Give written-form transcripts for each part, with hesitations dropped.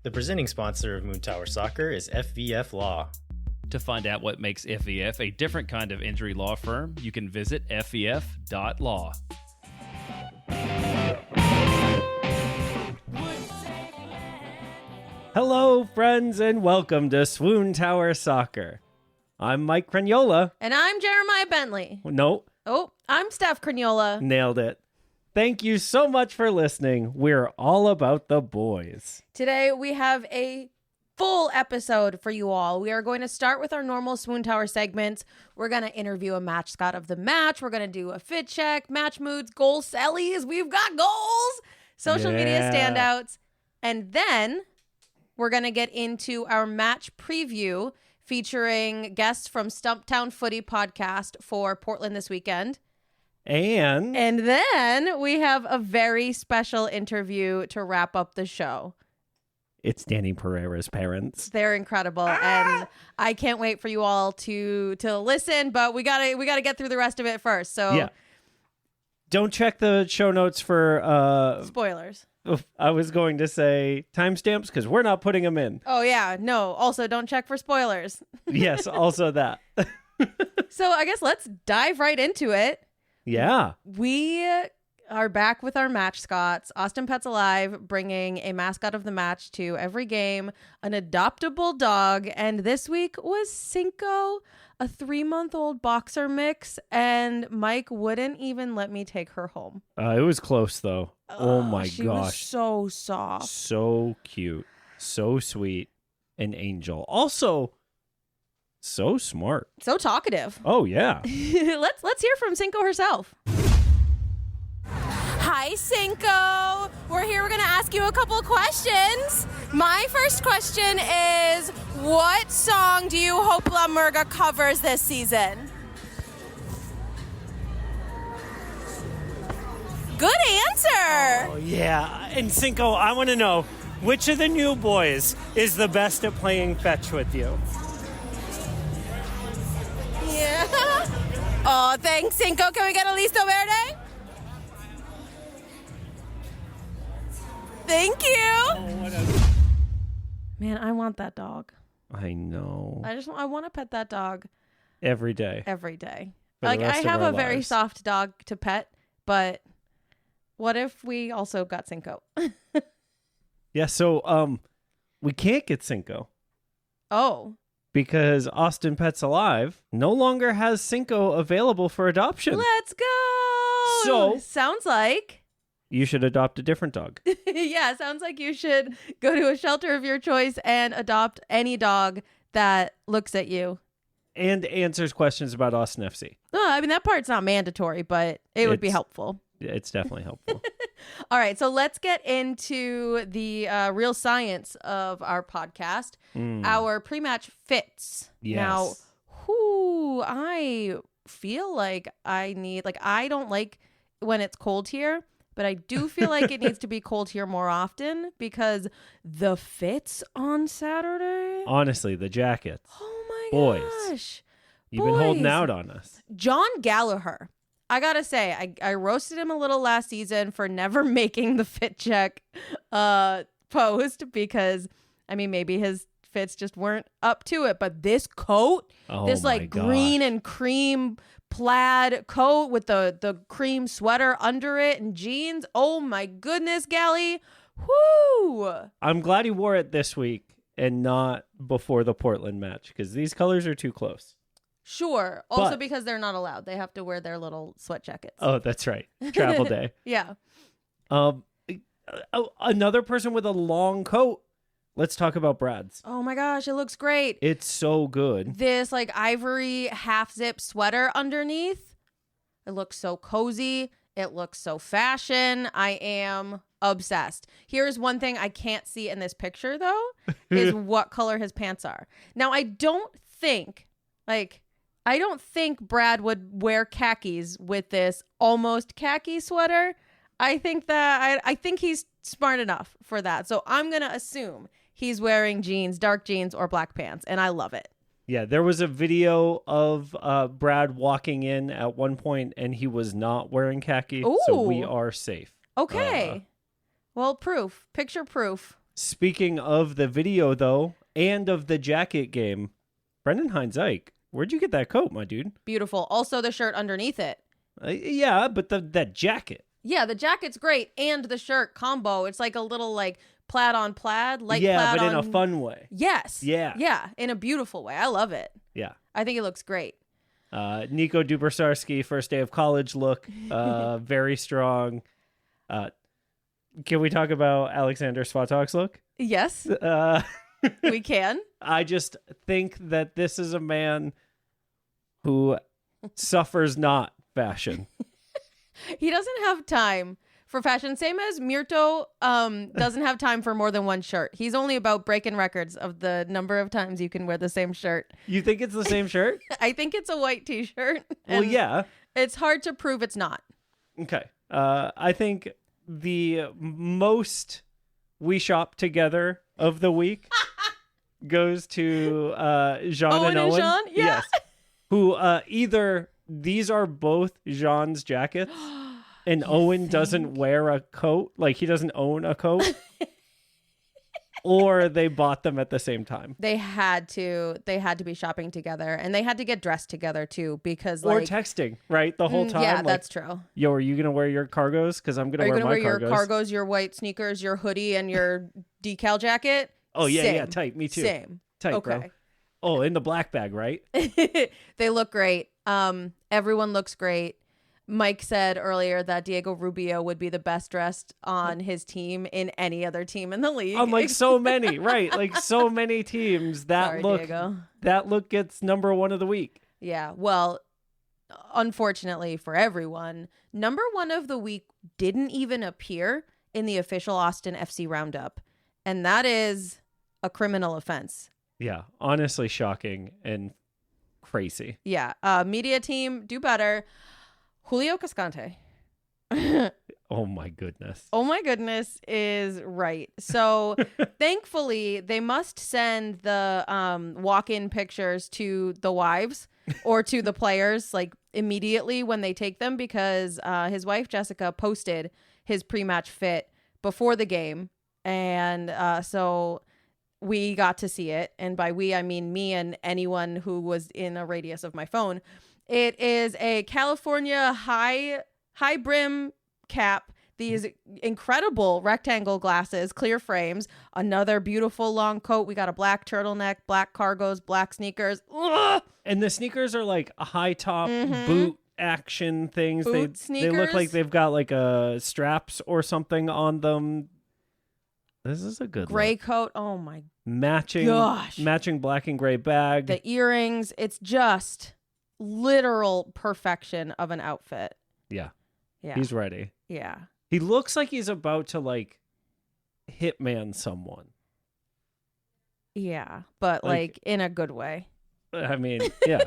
The presenting sponsor of Moontower Soccer is FVF Law. To find out what makes FVF a different kind of injury law firm, you can visit fvf.law. Hello, friends, and welcome to SWOONTOWER Soccer. I'm Mike Craniola. And I'm Jeremiah Bentley. No. Oh, I'm Steph Craniola. Nailed it. Thank you so much for listening. We're all about the boys. Today we have a full episode for you all. We are going to start with our normal SWOONTOWER segments. We're going to interview a mascot of the match. We're going to do a fit check, match moods, goal cellies. We've got goals, social media standouts. And then we're going to get into our match preview featuring guests from Stumptown Footy podcast for Portland this weekend. And then we have a very special interview to wrap up the show. It's Dani Pereira's parents. They're incredible, and I can't wait for you all to listen. But we gotta get through the rest of it first. So yeah, don't check the show notes for spoilers. I was going to say timestamps because we're not putting them in. Oh yeah, no. Also, don't check for spoilers. Yes, also that. So I guess let's dive right into it. Yeah. We are back with our match Scots. Austin Pets Alive, bringing a mascot of the match to every game, an adoptable dog. And this week was Cinco, a 3-month-old boxer mix. And Mike wouldn't even let me take her home. It was close, though. Oh my she gosh. Was so soft. So cute. So sweet. An angel. Also, so smart. So talkative. Oh, yeah. Let's hear from Cinco herself. Hi, Cinco. We're here. We're going to ask you a couple of questions. My first question is, what song do you hope La Murga covers this season? Good answer. Oh, yeah. And Cinco, I want to know, which of the new boys is the best at playing fetch with you? Yeah. Oh, thanks, Cinco. Can we get a Listo Verde? Thank you. Oh, Man, I want that dog. I know. I want to pet that dog Every day. every day. For the Like, I rest of have our a very lives. soft dog to pet, but what if we also got Cinco? Yeah, so we can't get Cinco Oh. because Austin Pets Alive no longer has Cinco available for adoption. Let's go. So- sounds like You should adopt a different dog. yeah, sounds like you should go to a shelter of your choice and adopt any dog that looks at you. And answers questions about Austin FC. I mean, that part's not mandatory, but it would be It's- helpful. It's definitely helpful. All right, so let's get into the real science of our podcast, our pre-match fits. Yes. Now, I feel like I don't like when it's cold here, but I do feel like it needs to be cold here more often because the fits on Saturday. Honestly, the jackets. Oh my Boys. gosh. You've been holding out on us. John Gallagher. I gotta say, I roasted him a little last season for never making the fit check post because, I mean, maybe his fits just weren't up to it. But this coat, this my like green gosh. and cream plaid coat with the cream sweater under it and jeans. Oh my goodness, Gally. Whoo! I'm glad he wore it this week and not before the Portland match because these colors are too close. Sure. Also But- because they're not allowed. They have to wear their little sweat jackets. Oh, that's right. Travel day. Yeah. Another person with a long coat. Let's talk about Brad's. Oh my gosh, it looks great. It's so good. This like ivory half zip sweater underneath. It looks so cozy. It looks so fashion. I am obsessed. Here's one thing I can't see in this picture though, is what color his pants are. Now I don't think Brad would wear khakis with this almost khaki sweater. I think he's smart enough for that. So I'm going to assume he's wearing jeans, dark jeans or black pants, and I love it. Yeah, there was a video of Brad walking in at one point, and he was not wearing khaki, so we Ooh. are safe. Okay. Well, proof. Picture proof. Speaking of the video, though, and of the jacket game, Brendan Hines-Ike, where'd you get that coat, my dude? Beautiful. Also, the shirt underneath it. Yeah, but that jacket. Yeah, the jacket's great, and the shirt combo. It's like a little like plaid on plaid, like yeah, plaid but in on... a fun way. Yes. Yeah, in a beautiful way. I love it. Yeah, I think it looks great. Nico Dubersarski, first day of college look, very strong. Can we talk about Alexander Svatok's look? Yes, we can. I just think that this is a man who suffers not fashion. He doesn't have time for fashion. Same as Mirto doesn't have time for more than one shirt. He's only about breaking records of the number of times you can wear the same shirt. You think it's the same shirt? I think it's a white t-shirt. Well, yeah. It's hard to prove it's not. Okay. I think the most we shop together of the week goes to Jean Owen and Owen. Jean? Yeah. Yes. Who either these are both Jean's jackets and Owen doesn't wear a coat, like he doesn't own a coat. Or they bought them at the same time. They had to be shopping together, and they had to get dressed together too, because or texting, right? The whole time. Yeah, like, that's true. Yo, are you gonna wear your cargos? Because I'm gonna wear my cargos. Your cargos, your white sneakers, your hoodie, and your decal jacket? Oh yeah, Same. yeah, tight. Me too. Same. Tight, okay. bro. Oh, in the black bag, right? They look great. Everyone looks great. Mike said earlier that Diego Rubio would be the best dressed on his team in any other team in the league. Unlike so many, right? Like so many teams, that look gets number one of the week. Yeah. Well, unfortunately for everyone, number one of the week didn't even appear in the official Austin FC roundup. And that is a criminal offense. Yeah. Honestly shocking and crazy. Yeah. Media team, do better. Julio Cascante. Oh my goodness. Oh my goodness is right. So thankfully they must send the walk-in pictures to the wives or to the players like immediately when they take them, because his wife Jessica posted his pre-match fit before the game, and so we got to see it. And by we, I mean me and anyone who was in a radius of my phone. It is a California high brim cap, these incredible rectangle glasses, clear frames, another beautiful long coat. We got a black turtleneck, black cargos, black sneakers. Ugh! And the sneakers are like a high top boot action things. They look like they've got like straps or something on them. This is a good gray look. coat. Oh my gosh. Matching black and gray bag. The earrings. It's just literal perfection of an outfit. Yeah. Yeah. He's ready. Yeah. He looks like he's about to like hitman someone. Yeah, but like in a good way. I mean, yeah.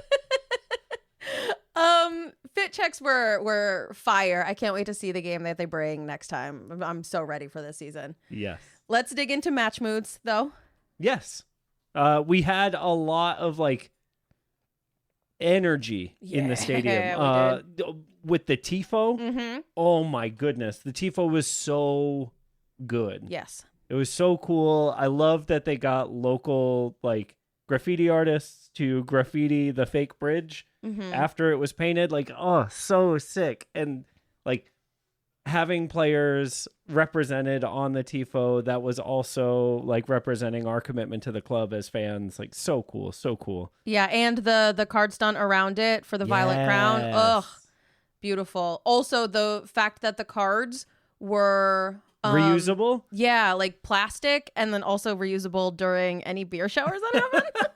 Fit checks were fire. I can't wait to see the game that they bring next time. I'm so ready for this season. Yes. Let's dig into match moods though. Yes. We had a lot of like energy in the stadium with the tifo. Oh my goodness, the tifo was so good. Yes, it was so cool. I love that they got local like graffiti artists to graffiti the fake bridge after it was painted. Like, oh, so sick. And like having players represented on the tifo that was also like representing our commitment to the club as fans. Like, so cool. Yeah, and the card stunt around it for the Violet Crown. Ugh, beautiful. Also, the fact that the cards were reusable. Yeah, like plastic, and then also reusable during any beer showers that happen.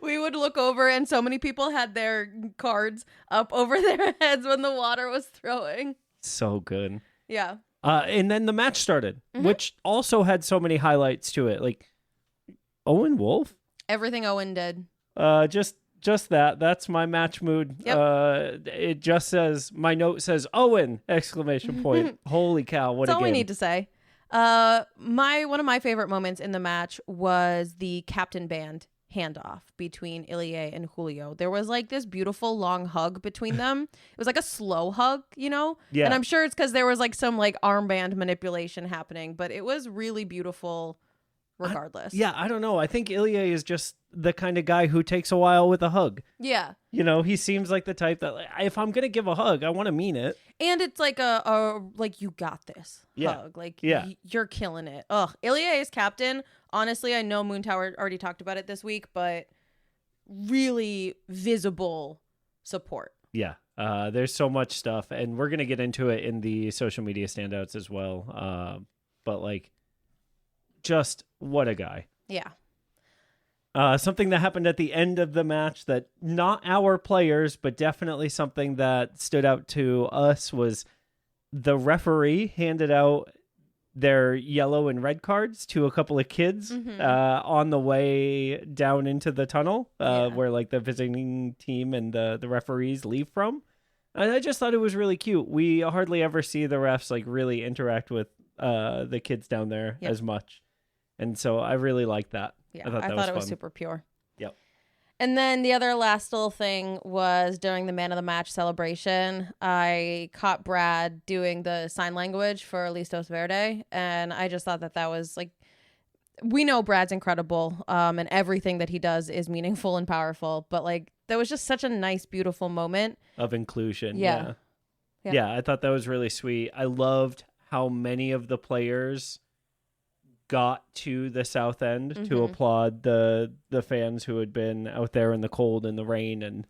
We would look over, and so many people had their cards up over their heads when the water was throwing. So good. Yeah. And then the match started, which also had so many highlights to it. Like Owen Wolf. Everything Owen did. Just that. That's my match mood. Yep. It just says, my note says Owen! ! Holy cow! What That's a all game. we need to say. One of my favorite moments in the match was the captain band handoff between Ilie and Julio. There was like this beautiful long hug between them. It was like a slow hug, you know? Yeah. And I'm sure it's because there was like some like armband manipulation happening, but it was really beautiful regardless. I don't know. I think Ilya is just the kind of guy who takes a while with a hug. Yeah. You know, he seems like the type that, like, if I'm going to give a hug, I want to mean it. And it's like a like, you got this hug. Like, you're killing it. Ugh. Ilya is captain. Honestly, I know Moontower already talked about it this week, but really visible support. Yeah. There's so much stuff, and we're going to get into it in the social media standouts as well. But, like, just what a guy. Yeah. Something that happened at the end of the match that not our players, but definitely something that stood out to us was the referee handed out their yellow and red cards to a couple of kids on the way down into the tunnel where like the visiting team and the referees leave from. And I just thought it was really cute. We hardly ever see the refs like really interact with the kids down there as much. And so I really liked that. Yeah, I thought it was super pure. Yep. And then the other last little thing was during the man of the match celebration, I caught Brad doing the sign language for Listos Verde. And I just thought that was like, we know Brad's incredible and everything that he does is meaningful and powerful. But like, that was just such a nice, beautiful moment of inclusion. Yeah. Yeah, I thought that was really sweet. I loved how many of the players got to the south end to applaud the fans who had been out there in the cold and the rain and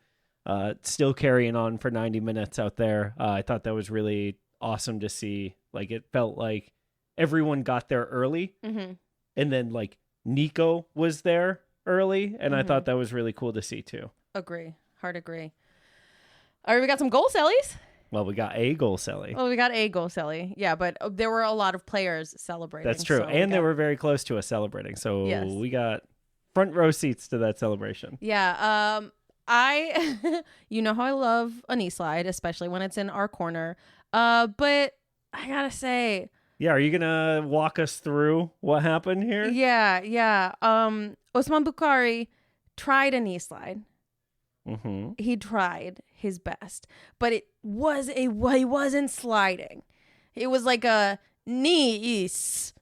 still carrying on for 90 minutes out there. I thought that was really awesome to see. Like, it felt like everyone got there early and then like Nico was there early, and I thought that was really cool to see too. Hard agree. All right, we got some goal sellies. Well, we got a goal celly. Well, we got a goal celly. Yeah, but there were a lot of players celebrating. That's true. So and they were very close to us celebrating. So we got front row seats to that celebration. Yeah. You know how I love a knee slide, especially when it's in our corner. But I gotta say. Yeah, are you gonna walk us through what happened here? Yeah. Osman Bukhari tried a knee slide. He tried his best, but he wasn't sliding. It was like a knees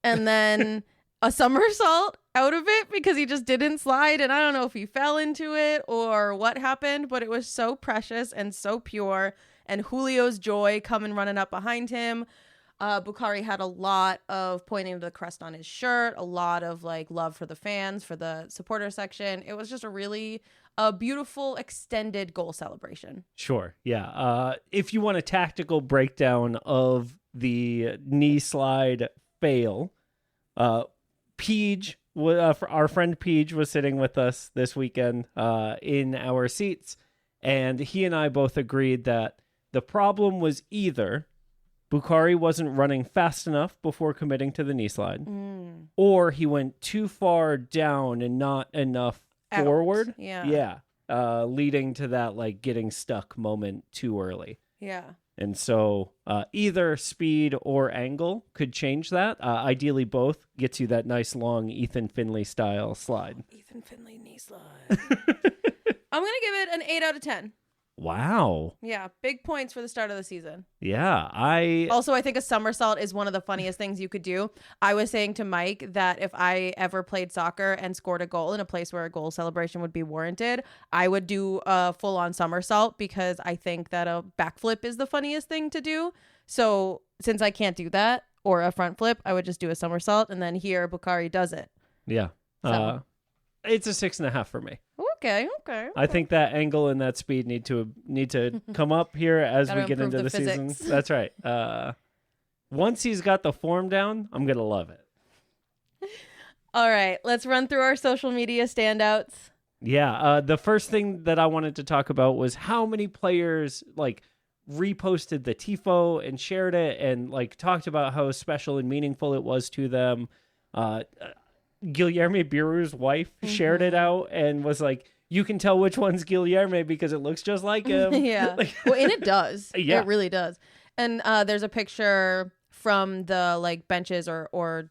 and then a somersault out of it because he just didn't slide. And I don't know if he fell into it or what happened, but it was so precious and so pure. And Julio's joy coming running up behind him. Bukhari had a lot of pointing to the crest on his shirt, a lot of like love for the fans, for the supporter section. It was just a beautiful extended goal celebration. Sure. Yeah. If you want a tactical breakdown of the knee slide fail, Peach, our friend Peach was sitting with us this weekend in our seats, and he and I both agreed that the problem was either Bukhari wasn't running fast enough before committing to the knee slide, or he went too far down and not enough forward. Yeah. Leading to that like getting stuck moment too early. Yeah. And so either speed or angle could change that. Ideally both gets you that nice long Ethan Finley style slide. Ethan Finley knee slide. I'm going to give it an 8 out of 10. Wow. Yeah, big points for the start of the season. Yeah, I think a somersault is one of the funniest things you could do. I was saying to Mike that if I ever played soccer and scored a goal in a place where a goal celebration would be warranted, I would do a full-on somersault because I think that a backflip is the funniest thing to do. So since I can't do that or a front flip, I would just do a somersault, and then here Bukhari does it. Yeah. So. It's a 6.5 for me. Okay. I think that angle and that speed need to come up here as we get into the season. That's right. Once he's got the form down, I'm gonna love it. All right, let's run through our social media standouts. Yeah, the first thing that I wanted to talk about was how many players like reposted the tifo and shared it and like talked about how special and meaningful it was to them. Guilherme Biru's wife shared it out and was like, you can tell which one's Guilherme because it looks just like him. Yeah. Well, and it does. Yeah. It really does. And there's a picture from the like benches or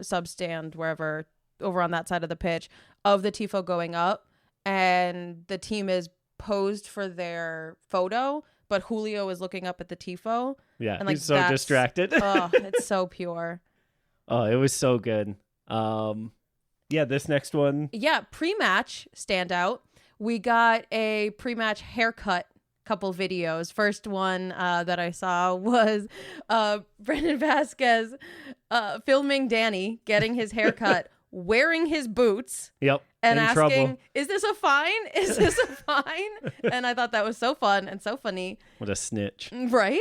sub stand, wherever, over on that side of the pitch, of the tifo going up. And the team is posed for their photo, but Julio is looking up at the tifo. Yeah, and, like, he's so distracted. Oh, it's so pure. Oh, it was so good. Yeah, this next one. Yeah, pre-match standout. We got a pre-match haircut couple videos. First one that I saw was Brendan Vasquez filming Dani getting his haircut, wearing his boots. Yep. And in asking, trouble. is this a fine? Is this a fine? And I thought that was so fun and so funny. What a snitch. Right?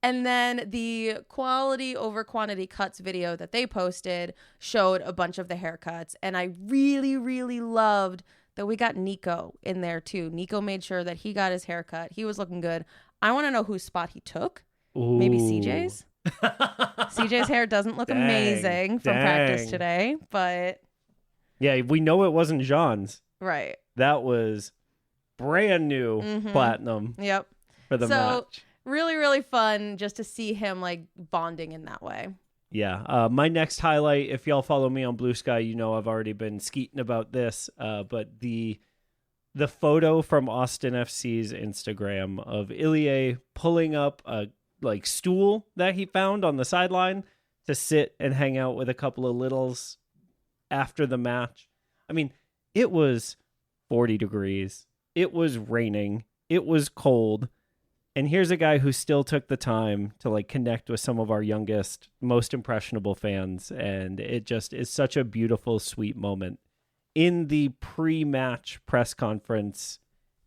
And then the quality over quantity cuts video that they posted showed a bunch of the haircuts. And I really, really loved that we got Nico in there too. Nico made sure that he got his haircut. He was looking good. I want to know whose spot he took. Ooh. Maybe CJ's. CJ's hair doesn't look amazing from practice today, but... Yeah, we know it wasn't Jean's. Right. That was brand new platinum. Yep. For the match. Really, really fun just to see him like bonding in that way. Yeah. My next highlight, if y'all follow me on Blue Sky, you know I've already been skeeting about this. But the photo from Austin FC's Instagram of Ilie pulling up a like stool that he found on the sideline to sit and hang out with a couple of littles after the match. I mean, it was 40 degrees. It was raining. It was cold. And here's a guy who still took the time to like connect with some of our youngest, most impressionable fans. And it just is such a beautiful, sweet moment. In the pre-match press conference,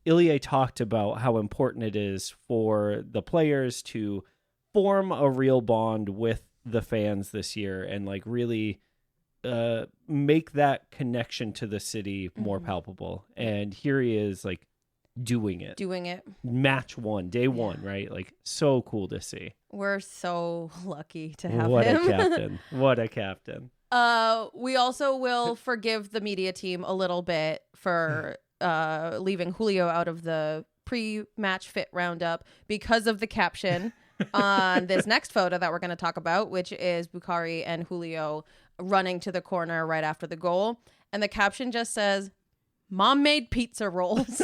Ilie talked about how important it is for the players to form a real bond with the fans this year and like really make that connection to the city more palpable. And here he is like doing it. Match one, day one, right? Like so cool to see. We're so lucky to have what him. A captain. What a captain. We also will forgive the media team a little bit for leaving Julio out of the pre-match fit roundup because of the caption on this next photo that we're going to talk about, which is Bukhari and Julio running to the corner right after the goal. And the caption just says, "Mom made pizza rolls."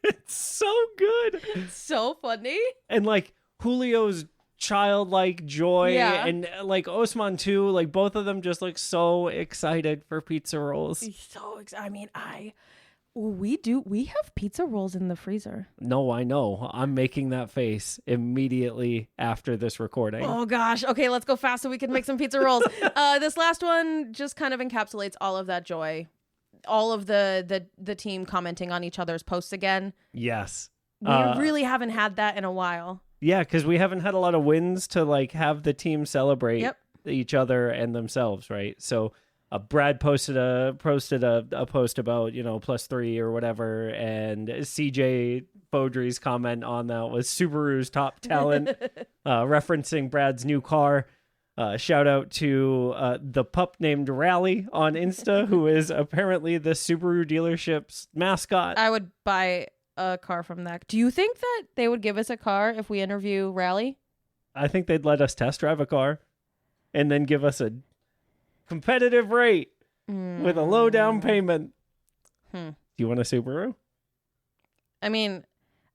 It's so good. So funny. And like Julio's childlike joy and like Osman too, like both of them just look so excited for pizza rolls. We have pizza rolls in the freezer. No, I know. I'm making that face immediately after this recording. Oh gosh. Okay, let's go fast so we can make some pizza rolls. This last one just kind of encapsulates all of that joy. All of the team commenting on each other's posts again. Yes. We really haven't had that in a while. Yeah, because we haven't had a lot of wins to like have the team celebrate each other and themselves, right? So Brad posted a post about, +3 or whatever, and CJ Beaudry's comment on that was Subaru's top talent, referencing Brad's new car. Shout out to the pup named Rally on Insta, who is apparently the Subaru dealership's mascot. I would buy a car from that. Do you think that they would give us a car if we interview Rally? I think they'd let us test drive a car and then give us a competitive rate with a low down payment. Do you want a Subaru? I mean,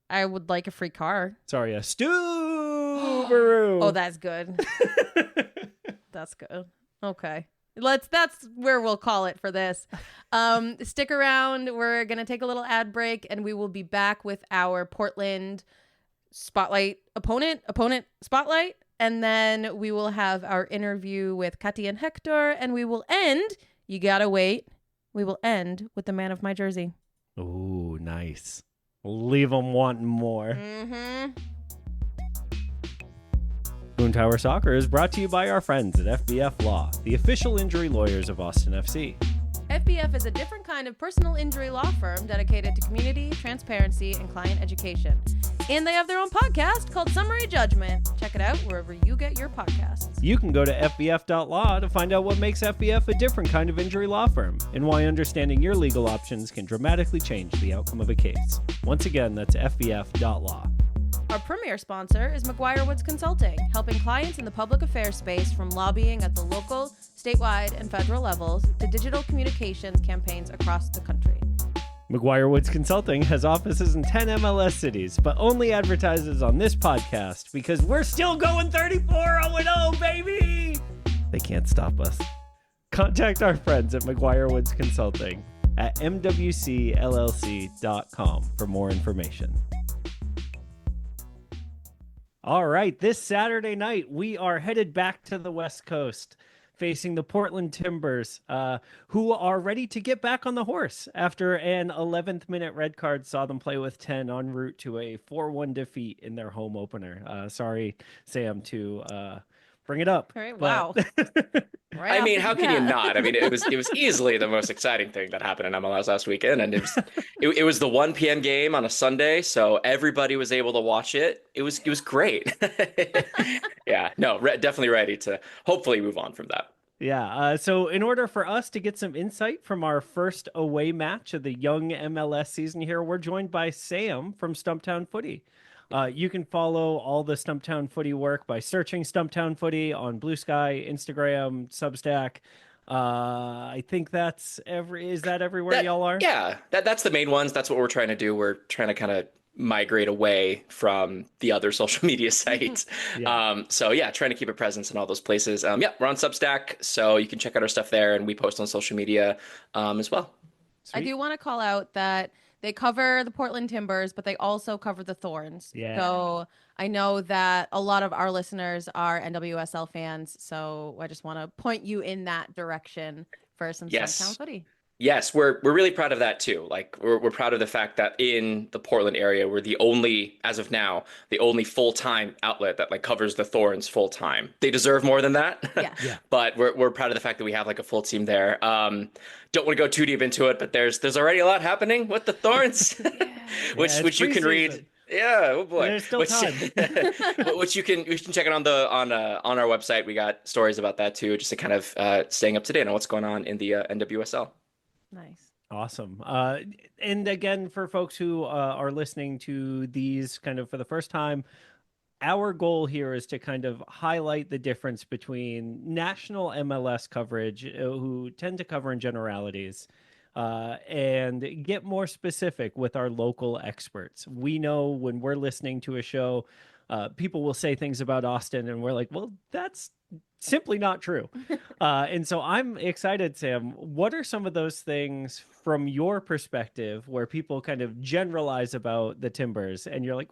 I would like a free car. Sorry, a Subaru. Oh, that's good. That's good. Okay. That's where we'll call it for this. Stick around. We're going to take a little ad break and we will be back with our Portland spotlight opponent spotlight. And then we will have our interview with Kati and Hector, and we will end, you gotta wait, we will end with the man of my jersey. Ooh, nice. Leave them wanting more. SWOONTOWER Soccer is brought to you by our friends at FBF Law, the official injury lawyers of Austin FC. FBF is a different kind of personal injury law firm dedicated to community, transparency, and client education. And they have their own podcast called Summary Judgment. Check it out wherever you get your podcasts. You can go to fbf.law to find out what makes FBF a different kind of injury law firm and why understanding your legal options can dramatically change the outcome of a case. Once again, that's fbf.law. Our premier sponsor is McGuire Woods Consulting, helping clients in the public affairs space from lobbying at the local, statewide, and federal levels to digital communications campaigns across the country. McGuire Woods Consulting has offices in 10 MLS cities, but only advertises on this podcast because we're still going 34-0-0, baby! They can't stop us. contact our friends at McGuire Woods Consulting at mwcllc.com for more information. All right, this Saturday night, we are headed back to the West Coast, facing the Portland Timbers, who are ready to get back on the horse after an 11th minute red card saw them play with 10 en route to a 4-1 defeat in their home opener. Sorry, Sam, to bring it up. All right, but... wow. Right I mean, how can you bat. not? I mean, it was easily the most exciting thing that happened in MLS last weekend, and it was the 1 p.m. game on a Sunday, so everybody was able to watch it. It was great. Yeah, no, definitely ready to hopefully move on from that. Yeah, so in order for us to get some insight from our first away match of the young MLS season here, we're joined by Sam from Stumptown Footy. You can follow all the Stumptown Footy work by searching Stumptown Footy on Blue Sky, Instagram, Substack. I think is that everywhere y'all are? Yeah, that's the main ones. That's what we're trying to do. We're trying to kind of migrate away from the other social media sites. So yeah, trying to keep a presence in all those places. We're on Substack, so you can check out our stuff there, and we post on social media as well. I do want to call out that they cover the Portland Timbers, but they also cover the Thorns. Yeah. So I know that a lot of our listeners are NWSL fans, so I just want to point you in that direction for some Stumptown Footy. Yes, we're really proud of that too. Like we're proud of the fact that in the Portland area, we're the only, as of now, the only full-time outlet that like covers the Thorns full-time. They deserve more than that. Yeah. But we're proud of the fact that we have like a full team there. Don't want to go too deep into it, but there's already a lot happening with the Thorns, which you can read. Yeah, oh boy. There's still time. Which you can check it on our website. We got stories about that too, just to kind of staying up to date on what's going on in the NWSL. Nice. Awesome. And again, for folks who are listening to these kind of for the first time, our goal here is to kind of highlight the difference between national MLS coverage, who tend to cover in generalities, and get more specific with our local experts. We know when we're listening to a show, people will say things about Austin, and we're like, well, that's simply not true. And so I'm excited, Sam. What are some of those things from your perspective where people kind of generalize about the Timbers and you're like,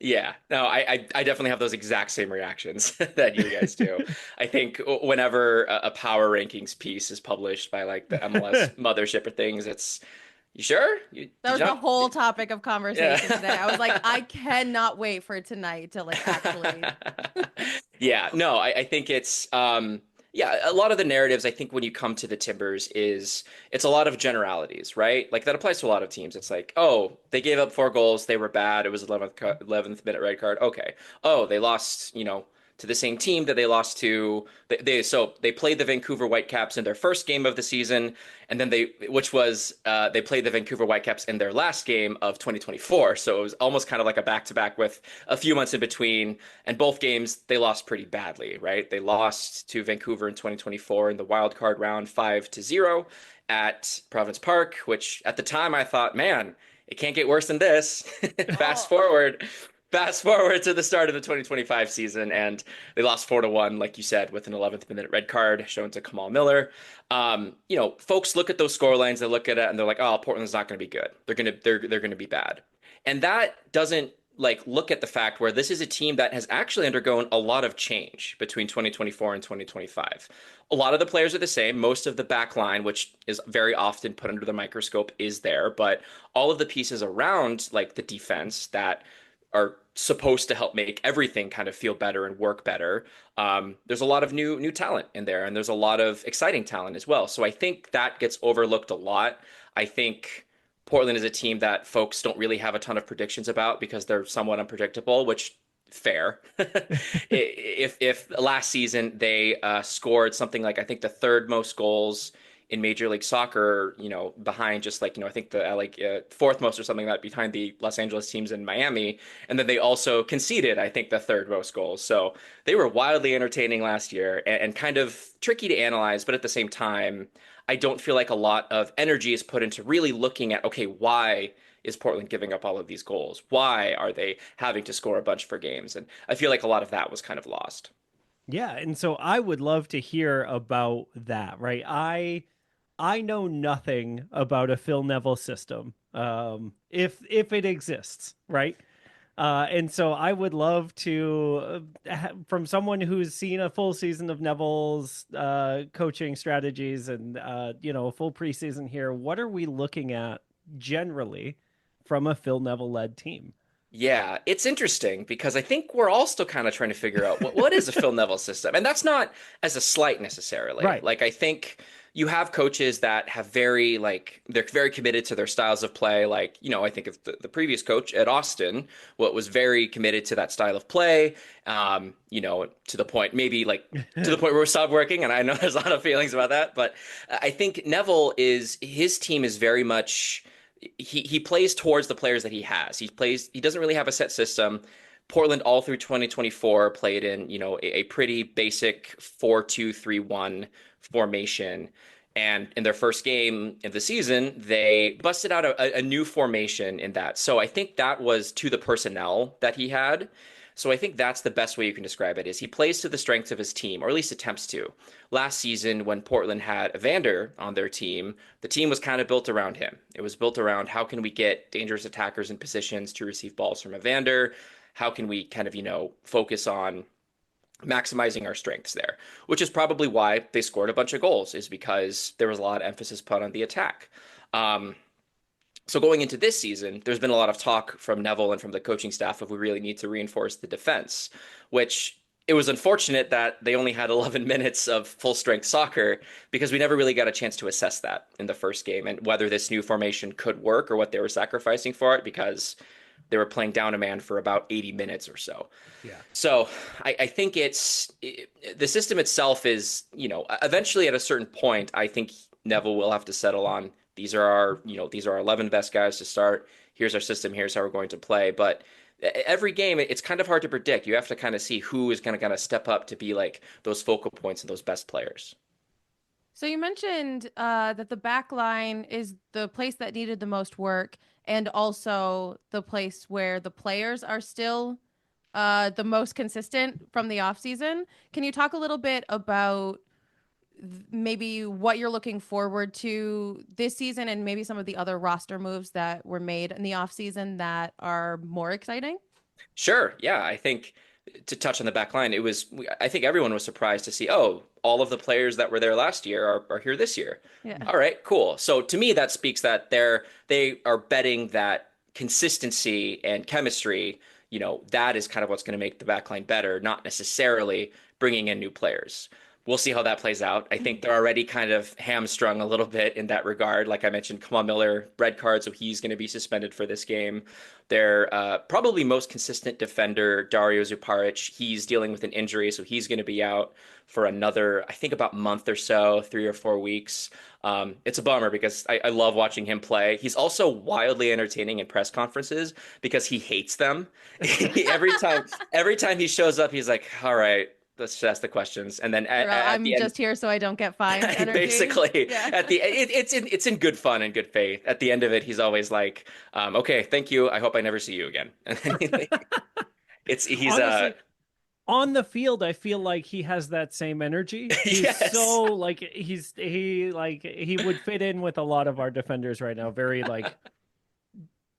yeah, no, I definitely have those exact same reactions that you guys do. I think whenever a power rankings piece is published by like the MLS mothership or things, it's, you sure? That was the whole topic of conversation today. I was like, I cannot wait for tonight to like actually. Yeah, no, I think it's, a lot of the narratives, I think when you come to the Timbers it's a lot of generalities, right? Like that applies to a lot of teams. It's like, oh, they gave up 4 goals. They were bad. It was 11th minute red card. Okay. Oh, they lost, to the same team that they lost to. They played the Vancouver Whitecaps in their first game of the season, and then they played the Vancouver Whitecaps in their last game of 2024. So it was almost kind of like a back-to-back with a few months in between, and both games they lost pretty badly, right? They lost to Vancouver in 2024 in the wild card round 5-0 at Providence Park, which at the time I thought, man, it can't get worse than this. Fast forward to the start of the 2025 season, and they lost 4-1, like you said, with an 11th minute red card shown to Kamal Miller. Folks look at those scorelines, they look at it, and they're like, "Oh, Portland's not going to be good. They're going to be bad," and that doesn't like look at the fact where this is a team that has actually undergone a lot of change between 2024 and 2025. A lot of the players are the same. Most of the back line, which is very often put under the microscope, is there, but all of the pieces around, like the defense that are supposed to help make everything kind of feel better and work better. There's a lot of new talent in there, and there's a lot of exciting talent as well. So I think that gets overlooked a lot. I think Portland is a team that folks don't really have a ton of predictions about because they're somewhat unpredictable, which fair. If last season they scored something like, I think the 3rd most goals in Major League Soccer, behind just like, I think the 4th most or something like that behind the Los Angeles teams in Miami. And then they also conceded, I think, the 3rd most goals. So they were wildly entertaining last year and kind of tricky to analyze. But at the same time, I don't feel like a lot of energy is put into really looking at, okay, why is Portland giving up all of these goals? Why are they having to score a bunch for games? And I feel like a lot of that was kind of lost. Yeah, and so I would love to hear about that, right? I know nothing about a Phil Neville system, if it exists, right? And so I would love to, from someone who's seen a full season of Neville's coaching strategies and a full preseason here, what are we looking at generally from a Phil Neville led team? Yeah, it's interesting because I think we're all still kind of trying to figure out what is a Phil Neville system. And that's not as a slight necessarily. Right. Like I think you have coaches that have they're very committed to their styles of play. Like, I think of the previous coach at Austin, what was very committed to that style of play, to the point, maybe like to the point where we stopped working. And I know there's a lot of feelings about that, but I think his team is very much, he plays towards the players that he has. He doesn't really have a set system. Portland all through 2024 played in, a pretty basic 4-2-3-1 formation. And in their first game of the season, they busted out a new formation in that. So I think that was to the personnel that he had. So I think that's the best way you can describe it, is he plays to the strengths of his team, or at least attempts to. Last season, when Portland had Evander on their team, the team was kind of built around him. It was built around, how can we get dangerous attackers in positions to receive balls from Evander? How can we kind of, focus on maximizing our strengths there? Which is probably why they scored a bunch of goals, is because there was a lot of emphasis put on the attack. So going into this season, there's been a lot of talk from Neville and from the coaching staff of we really need to reinforce the defense, which it was unfortunate that they only had 11 minutes of full strength soccer because we never really got a chance to assess that in the first game and whether this new formation could work or what they were sacrificing for it, because they were playing down a man for about 80 minutes or so. Yeah. So I think the system itself is, eventually at a certain point, I think Neville will have to settle on, these are our 11 best guys to start. Here's our system. Here's how we're going to play. But every game, it's kind of hard to predict. You have to kind of see who is going to kind of step up to be like those focal points and those best players. So you mentioned that the back line is the place that needed the most work, and also the place where the players are still the most consistent from the offseason. Can you talk a little bit about maybe what you're looking forward to this season and maybe some of the other roster moves that were made in the offseason that are more exciting? Sure. Yeah. I think to touch on the back line, I think everyone was surprised to see, all of the players that were there last year are here this year. Yeah. All right, cool. So to me, that speaks that they are betting that consistency and chemistry, that is kind of what's going to make the back line better, not necessarily bringing in new players. We'll see how that plays out. I think they're already kind of hamstrung a little bit in that regard. Like I mentioned, Kamal Miller, red card, so he's going to be suspended for this game. Their probably most consistent defender, Dario Zuparic, he's dealing with an injury, so he's going to be out for another, I think, about month or so, 3 or 4 weeks. It's a bummer because I love watching him play. He's also wildly entertaining in press conferences because he hates them. every time he shows up, he's like, all right, let's just ask the questions, and then I'm just here so I don't get fined. Basically, yeah. It's in good fun and good faith. At the end of it, he's always like, "Okay, thank you. I hope I never see you again." And then he's Honestly, on the field, I feel like he has that same energy. He's Yes. so like he would fit in with a lot of our defenders right now. Very like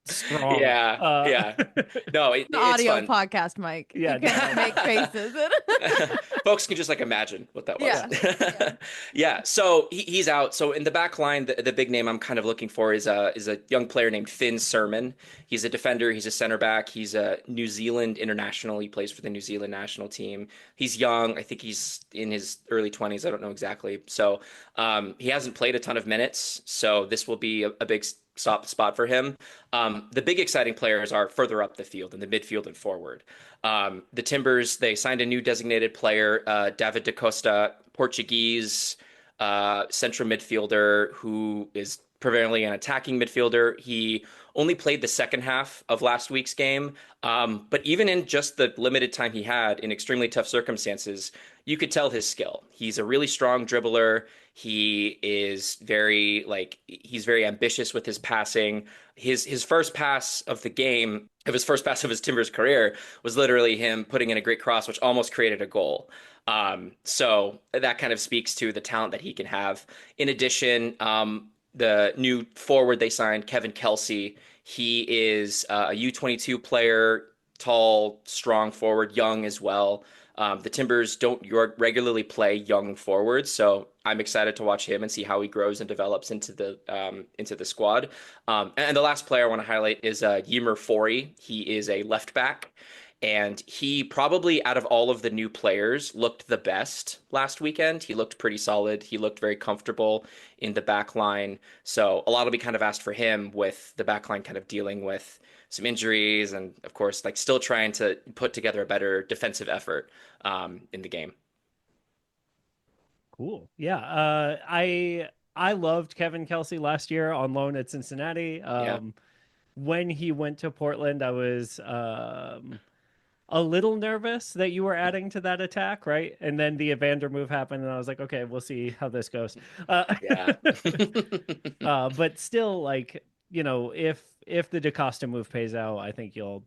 strong. Yeah. No, The it's audio fun. podcast, Mike. Yeah, You can't make faces. Folks can just like imagine what that was. Yeah. Yeah. So he's out. So in the back line, the big name I'm kind of looking for is a young player named Finn Sermon. He's a defender. He's a center back. He's a New Zealand international. He plays for the New Zealand national team. He's young. I think he's in his early 20s. I don't know exactly. So he hasn't played a ton of minutes. So this will be a big spot for him. The big exciting players are further up the field in the midfield and forward. The Timbers, they signed a new designated player, David da Costa, Portuguese central midfielder who is primarily an attacking midfielder. He only played the second half of last week's game, but even in just the limited time he had in extremely tough circumstances, you could tell his skill. He's a really strong dribbler. He is very he's very ambitious with his passing. His first pass of the game, of his first pass of his Timbers career, was literally him putting in a great cross, which almost created a goal. So that kind of speaks to the talent that he can have. In addition, the new forward they signed, Kevin Kelsey, he is a U22 player, tall, strong forward, young as well. The Timbers don't regularly play young forwards, so I'm excited to watch him and see how he grows and develops into the squad. And the last player I want to highlight is Ymer Forey. He is a left back, and he probably, out of all of the new players, looked the best last weekend. He looked pretty solid. He looked very comfortable in the back line. So a lot will be kind of asked for him, with the back line kind of dealing with some injuries and, of course, still trying to put together a better defensive effort in the game. Cool. Yeah. I loved Kevin Kelsey last year on loan at Cincinnati. When he went to Portland, I was a little nervous that you were adding to that attack, right? And then the Evander move happened, and I was like, okay, we'll see how this goes. Yeah. But still, if the DaCosta move pays out, I think you'll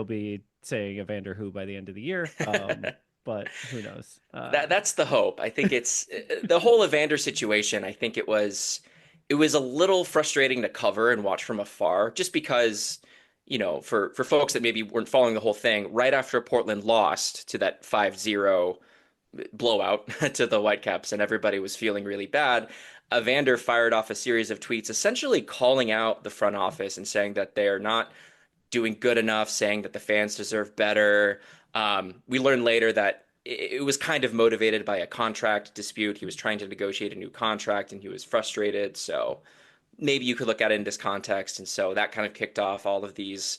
be saying Evander who by the end of the year. But who knows? That's the hope. I think it's the whole Evander situation. I think it was a little frustrating to cover and watch from afar, just because, for folks that maybe weren't following the whole thing, right after Portland lost to that 5-0 blowout to the Whitecaps and everybody was feeling really bad, Evander fired off a series of tweets essentially calling out the front office and saying that they are not doing good enough, saying that the fans deserve better. We learned later that it was kind of motivated by a contract dispute. He was trying to negotiate a new contract and he was frustrated. So maybe you could look at it in this context. And so that kind of kicked off all of these,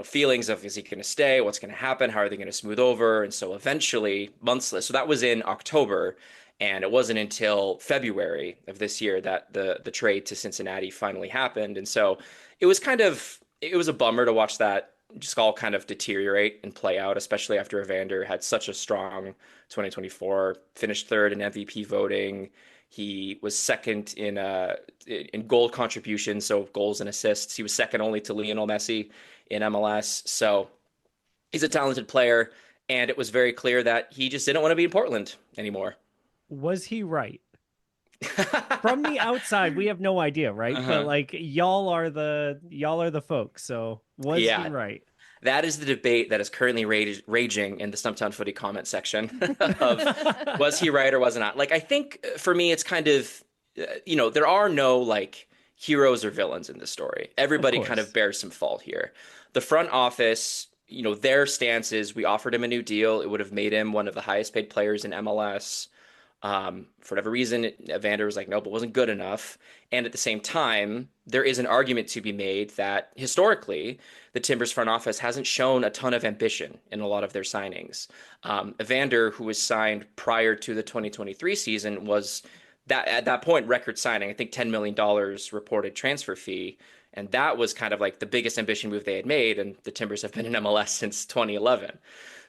feelings of, is he going to stay? What's going to happen? How are they going to smooth over? And so eventually, so that was in October. And it wasn't until February of this year that the trade to Cincinnati finally happened. And so it was a bummer to watch that just all kind of deteriorate and play out, especially after Evander had such a strong 2024, finished third in MVP voting. He was second in goal contributions, so goals and assists. He was second only to Lionel Messi in MLS. So he's a talented player, and it was very clear that he just didn't want to be in Portland anymore. Was he right? From the outside, we have no idea, right? But y'all are the folks. So was he right? That is the debate that is currently raging in the Stumptown Footy comment section of was he right or was not. I think for me, it's kind of, there are no heroes or villains in this story. Everybody kind of bears some fault here. The front office, their stance is, we offered him a new deal. It would have made him one of the highest paid players in MLS. For whatever reason, Evander was like, nope, it wasn't good enough. And at the same time, there is an argument to be made that historically, the Timbers front office hasn't shown a ton of ambition in a lot of their signings. Evander, who was signed prior to the 2023 season, was at that point record signing. I think $10 million reported transfer fee. And that was kind of the biggest ambition move they had made. And the Timbers have been in MLS since 2011.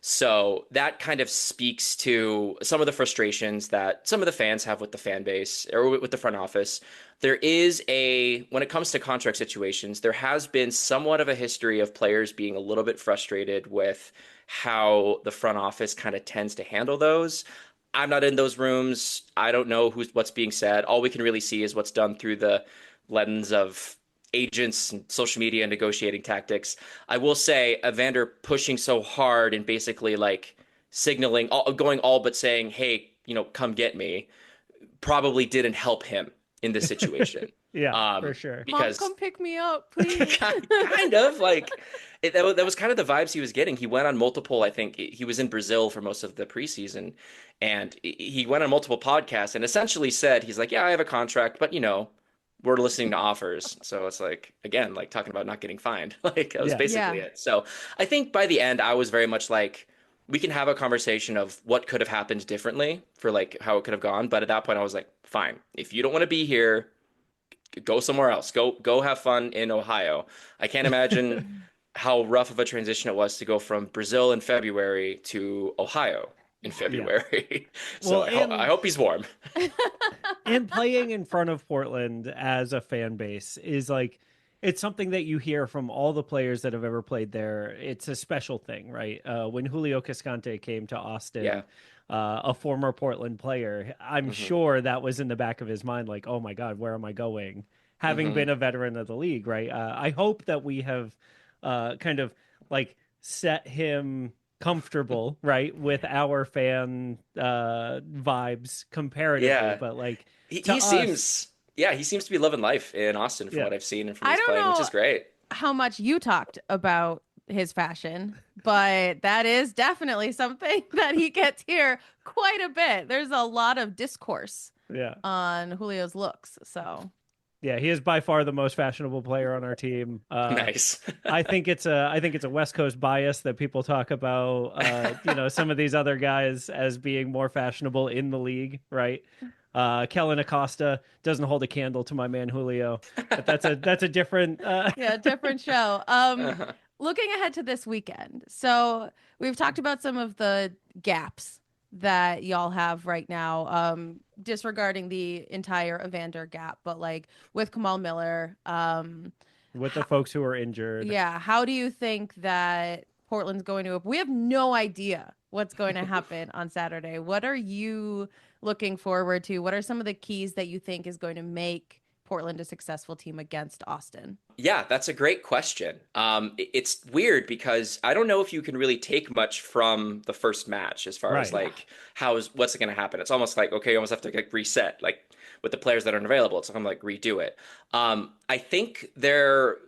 So that kind of speaks to some of the frustrations that some of the fans have with the fan base or with the front office. There is when it comes to contract situations, there has been somewhat of a history of players being a little bit frustrated with how the front office kind of tends to handle those. I'm not in those rooms. I don't know what's being said. All we can really see is what's done through the lens of agents and social media and negotiating tactics. I will say Evander pushing so hard and basically signaling, going all but saying, hey, come get me, probably didn't help him in this situation. Yeah, for sure. Because Mom, come pick me up, please. kind of that was kind of the vibes he was getting. He went on multiple, I think he was in Brazil for most of the preseason, and he went on multiple podcasts and essentially said, he's like, yeah, I have a contract, but we're listening to offers. So it's again, talking about not getting fined. That was basically it. So I think by the end, I was very much we can have a conversation of what could have happened differently for how it could have gone. But at that point, I was like, fine, if you don't want to be here, go somewhere else. Go have fun in Ohio. I can't imagine how rough of a transition it was to go from Brazil in February to Ohio in February. So Well, I hope he's warm. And playing in front of Portland as a fan base is like, it's something that you hear from all the players that have ever played there. It's a special thing, right? When Julio Cascante came to Austin, a former Portland player, I'm sure that was in the back of his mind, like, oh my God, where am I going? Having been a veteran of the league, right? I hope that we have kind of like set him comfortable, right, with our fan vibes comparatively, but like he seems to be living life in Austin from what I've seen and from his playing, which is great. How much you talked about his fashion, but that is definitely something that he gets here quite a bit. There's a lot of discourse on Julio's looks. So yeah, he is by far the most fashionable player on our team. Nice. I think it's a West Coast bias that people talk about, some of these other guys as being more fashionable in the league, right? Kellen Acosta doesn't hold a candle to my man Julio, but that's a different different show. Looking ahead to this weekend, so we've talked about some of the gaps that y'all have right now, disregarding the entire Evander gap, but like with Kamal Miller, with the folks who are injured. Yeah, how do you think that Portland's going to? We have no idea what's going to happen on Saturday. What are you looking forward to? What are some of the keys that you think is going to make Portland a successful team against Austin? Yeah, that's a great question. It's weird because I don't know if you can really take much from the first match as far as like what's going to happen. It's almost like, okay, you almost have to like reset, like with the players that aren't available. It's like, redo it. I think their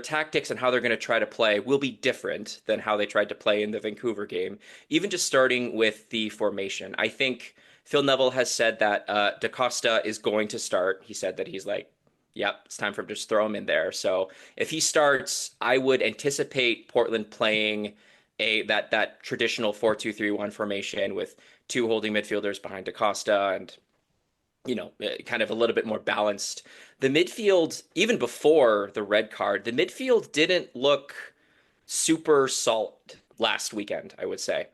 tactics and how they're going to try to play will be different than how they tried to play in the Vancouver game, even just starting with the formation. I think Phil Neville has said that DaCosta is going to start. He said that he's like, yep, it's time for him to just throw him in there. So if he starts, I would anticipate Portland playing that traditional 4-2-3-1 formation with two holding midfielders behind DaCosta and, kind of a little bit more balanced. The midfield, even before the red card, the midfield didn't look super solid last weekend, I would say.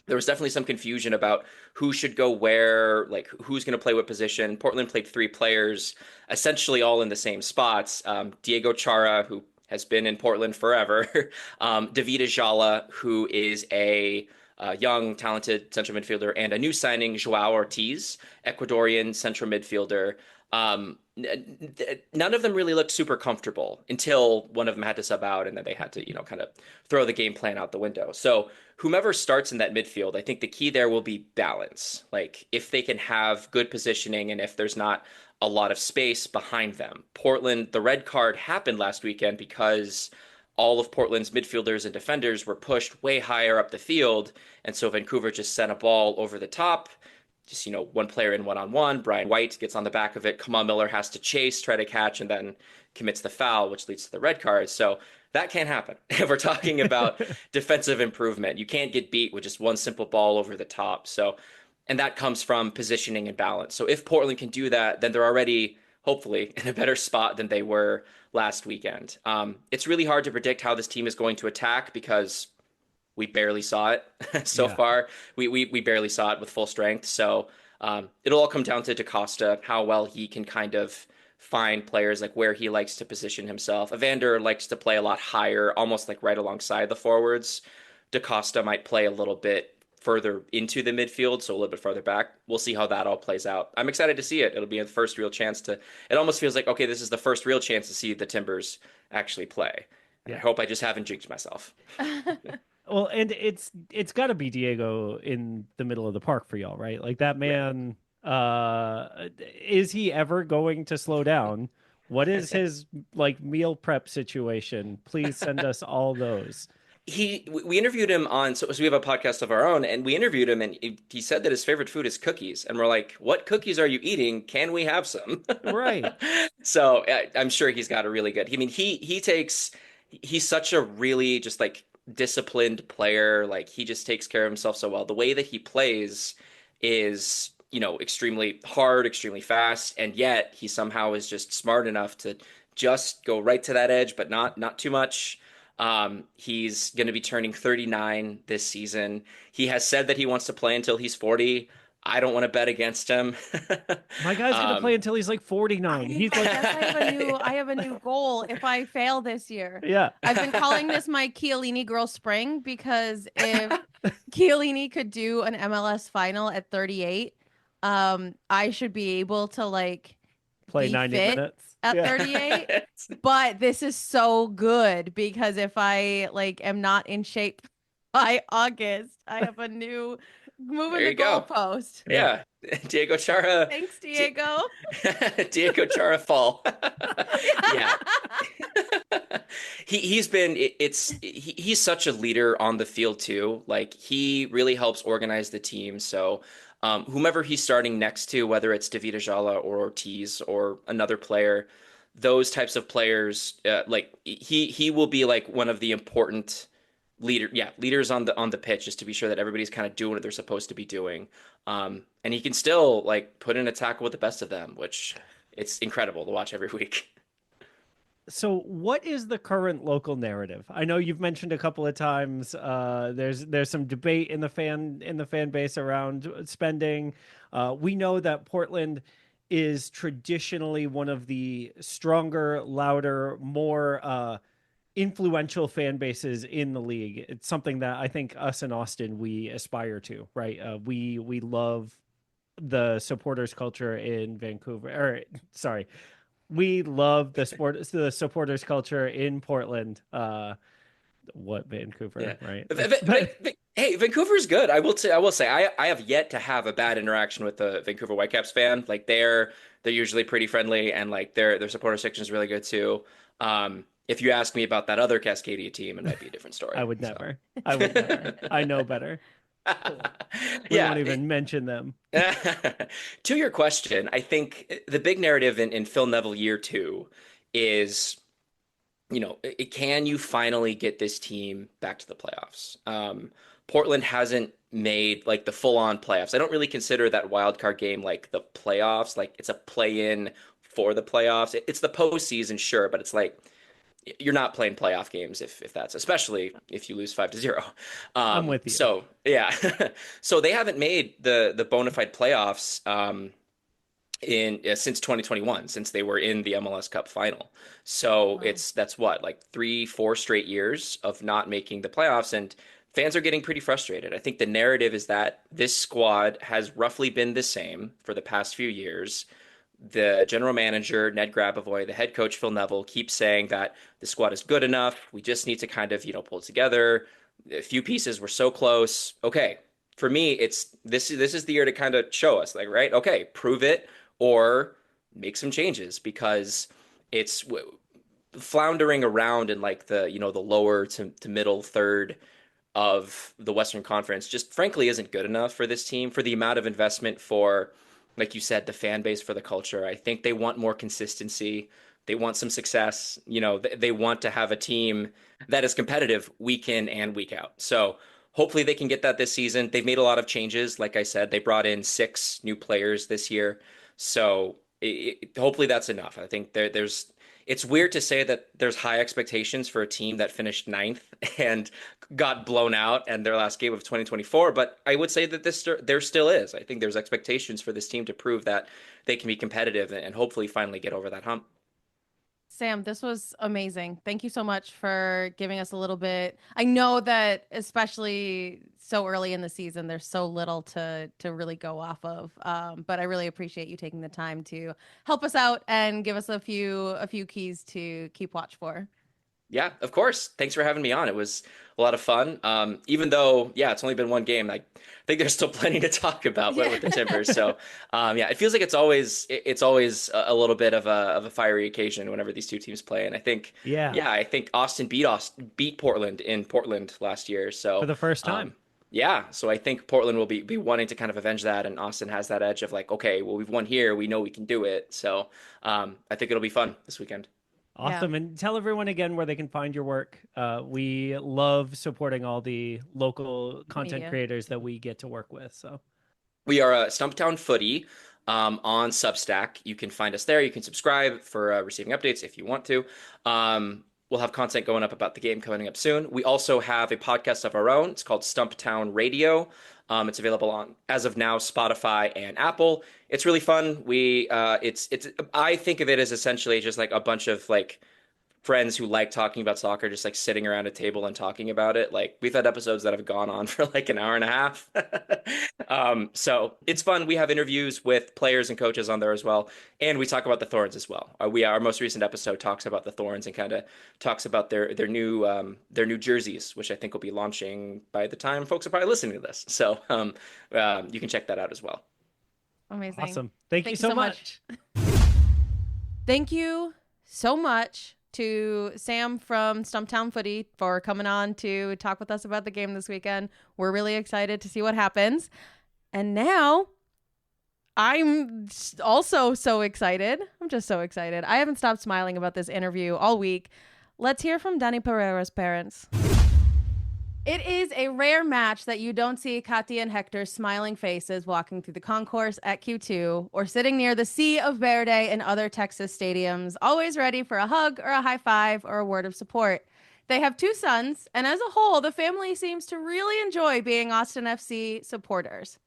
There was definitely some confusion about who should go where, like who's going to play what position. Portland played three players, essentially all in the same spots. Diego Chara, who has been in Portland forever. David Ajala, who is a young, talented central midfielder, and a new signing, Joao Ortiz, Ecuadorian central midfielder. None of them really looked super comfortable until one of them had to sub out, and then they had to, kind of throw the game plan out the window. So whomever starts in that midfield, I think the key there will be balance. Like if they can have good positioning and if there's not a lot of space behind them. Portland, the red card happened last weekend because all of Portland's midfielders and defenders were pushed way higher up the field. And so Vancouver just sent a ball over the top. Just, one player in one-on-one. Brian White gets on the back of it. Kamal Miller has to chase, try to catch, and then commits the foul, which leads to the red card. So that can't happen. If we're talking about defensive improvement, you can't get beat with just one simple ball over the top. So, and that comes from positioning and balance. So if Portland can do that, then they're already, hopefully, in a better spot than they were last weekend. It's really hard to predict how this team is going to attack because we barely saw it so far. We barely saw it with full strength. So it'll all come down to DaCosta, how well he can kind of find players, like where he likes to position himself. Evander likes to play a lot higher, almost like right alongside the forwards. DaCosta might play a little bit further into the midfield, so a little bit farther back. We'll see how that all plays out. I'm excited to see it. It'll be the first real chance to, it almost feels like, okay, this is the first real chance to see the Timbers actually play. And I hope I just haven't jinxed myself. Well, and it's got to be Diego in the middle of the park for y'all, right? Like that man, is he ever going to slow down? What is his like meal prep situation? Please send us all those. We interviewed him on, so we have a podcast of our own, and we interviewed him, and he said that his favorite food is cookies. And we're like, what cookies are you eating? Can we have some? Right. So I'm sure he's got a really good, he's such a really just like disciplined player. Like he just takes care of himself so well. The way that he plays is, extremely hard, extremely fast. And yet he somehow is just smart enough to just go right to that edge, but not too much. He's going to be turning 39 this season. He has said that he wants to play until he's 40. I don't want to bet against him. My guy's gonna play until he's like 49. He's like, I have a new goal if I fail this year. yeah. I've been calling this my Chiellini girl spring, because if Chiellini could do an MLS final at 38, I should be able to like Play be 90 fit minutes at 38. But this is so good, because if I like am not in shape by August, I have a new moving the goalpost. Yeah. Diego Chara. Thanks, Diego. Diego Chara fall. Yeah. He's such a leader on the field too. Like, he really helps organize the team. So whomever he's starting next to, whether it's David Ajala or Ortiz or another player, those types of players, like he will be like one of the important leaders on the pitch, just to be sure that everybody's kind of doing what they're supposed to be doing. And he can still like put in a tackle with the best of them, which it's incredible to watch every week. So what is the current local narrative? I know you've mentioned a couple of times there's some debate in the fan base around spending. We know that Portland is traditionally one of the stronger, louder, more influential fan bases in the league. It's something that I think us in Austin, we aspire to, right? We love the supporters culture in Vancouver, or sorry, we love the supporters culture in Portland. Vancouver, Yeah. right? Hey, Vancouver's good. I will say I have yet to have a bad interaction with the Vancouver Whitecaps fan. Like, they're usually pretty friendly, and like their supporter section is really good too. If you ask me about that other Cascadia team, it might be a different story. I would never. I know better. We won't even mention them. To your question, I think the big narrative in Phil Neville year 2 is, can you finally get this team back to the playoffs? Portland hasn't made like the full-on playoffs. I don't really consider that wild card game like the playoffs. Like, it's a play-in for the playoffs. It's the postseason, sure, but it's like, you're not playing playoff games if that's, especially if you lose 5-0. I'm with you. So yeah, so they haven't made the bona fide playoffs since 2021, since they were in the MLS Cup final. So Wow. that's what, like 3-4 straight years of not making the playoffs, and fans are getting pretty frustrated. I think the narrative is that this squad has roughly been the same for the past few years. The general manager, Ned Grabavoy, the head coach, Phil Neville, keeps saying that the squad is good enough. We just need to kind of, pull it together. A few pieces were so close. Okay. For me, this is the year to kind of show us, like, right? Okay, prove it or make some changes, because it's floundering around in like the lower to middle third of the Western Conference just frankly isn't good enough for this team, for the amount of investment, for, like you said, the fan base, for the culture. I think they want more consistency. They want some success. They want to have a team that is competitive week in and week out. So hopefully they can get that this season. They've made a lot of changes. Like I said, they brought in 6 new players this year. So hopefully that's enough. I think it's weird to say that there's high expectations for a team that finished 9th and got blown out in their last game of 2024. But I would say that there still is. I think there's expectations for this team to prove that they can be competitive and hopefully finally get over that hump. Sam, this was amazing. Thank you so much for giving us a little bit. I know that especially so early in the season, there's so little to really go off of. But I really appreciate you taking the time to help us out and give us a few keys to keep watch for. Yeah, of course. Thanks for having me on. It was a lot of fun. Even though, it's only been one game, I think there's still plenty to talk about with the Timbers. So, it feels like it's always a little bit of a fiery occasion whenever these two teams play. And I think, I think Austin beat Portland in Portland last year. So for the first time. So I think Portland will be wanting to kind of avenge that, and Austin has that edge of like, okay, well, we've won here, we know we can do it. So I think it'll be fun this weekend. Awesome. Yeah. And tell everyone again where they can find your work. We love supporting all the local content creators that we get to work with. So we are Stumptown Footy on Substack. You can find us there. You can subscribe for receiving updates if you want to. we'll have content going up about the game coming up soon. We also have a podcast of our own. It's called Stumptown Radio. It's available on, as of now, Spotify and Apple. It's really fun. I think of it as essentially just like a bunch of like friends who like talking about soccer, just like sitting around a table and talking about it. Like we've had episodes that have gone on for like an hour and a half. So it's fun. We have interviews with players and coaches on there as well. And we talk about the Thorns as well. Our most recent episode talks about the Thorns and kind of talks about their new jerseys, which I think will be launching by the time folks are probably listening to this. So you can check that out as well. Amazing. Awesome. Thank you so much. Thank you so much to Sam from Stumptown Footy for coming on to talk with us about the game this weekend. We're really excited to see what happens. And now I'm also so excited. I'm just so excited. I haven't stopped smiling about this interview all week. Let's hear from Dani Pereira's parents. It is a rare match that you don't see Kati and Hector's smiling faces walking through the concourse at Q2 or sitting near the Sea of Verde and other Texas stadiums, always ready for a hug or a high five or a word of support. They have 2 sons, and as a whole, the family seems to really enjoy being Austin FC supporters.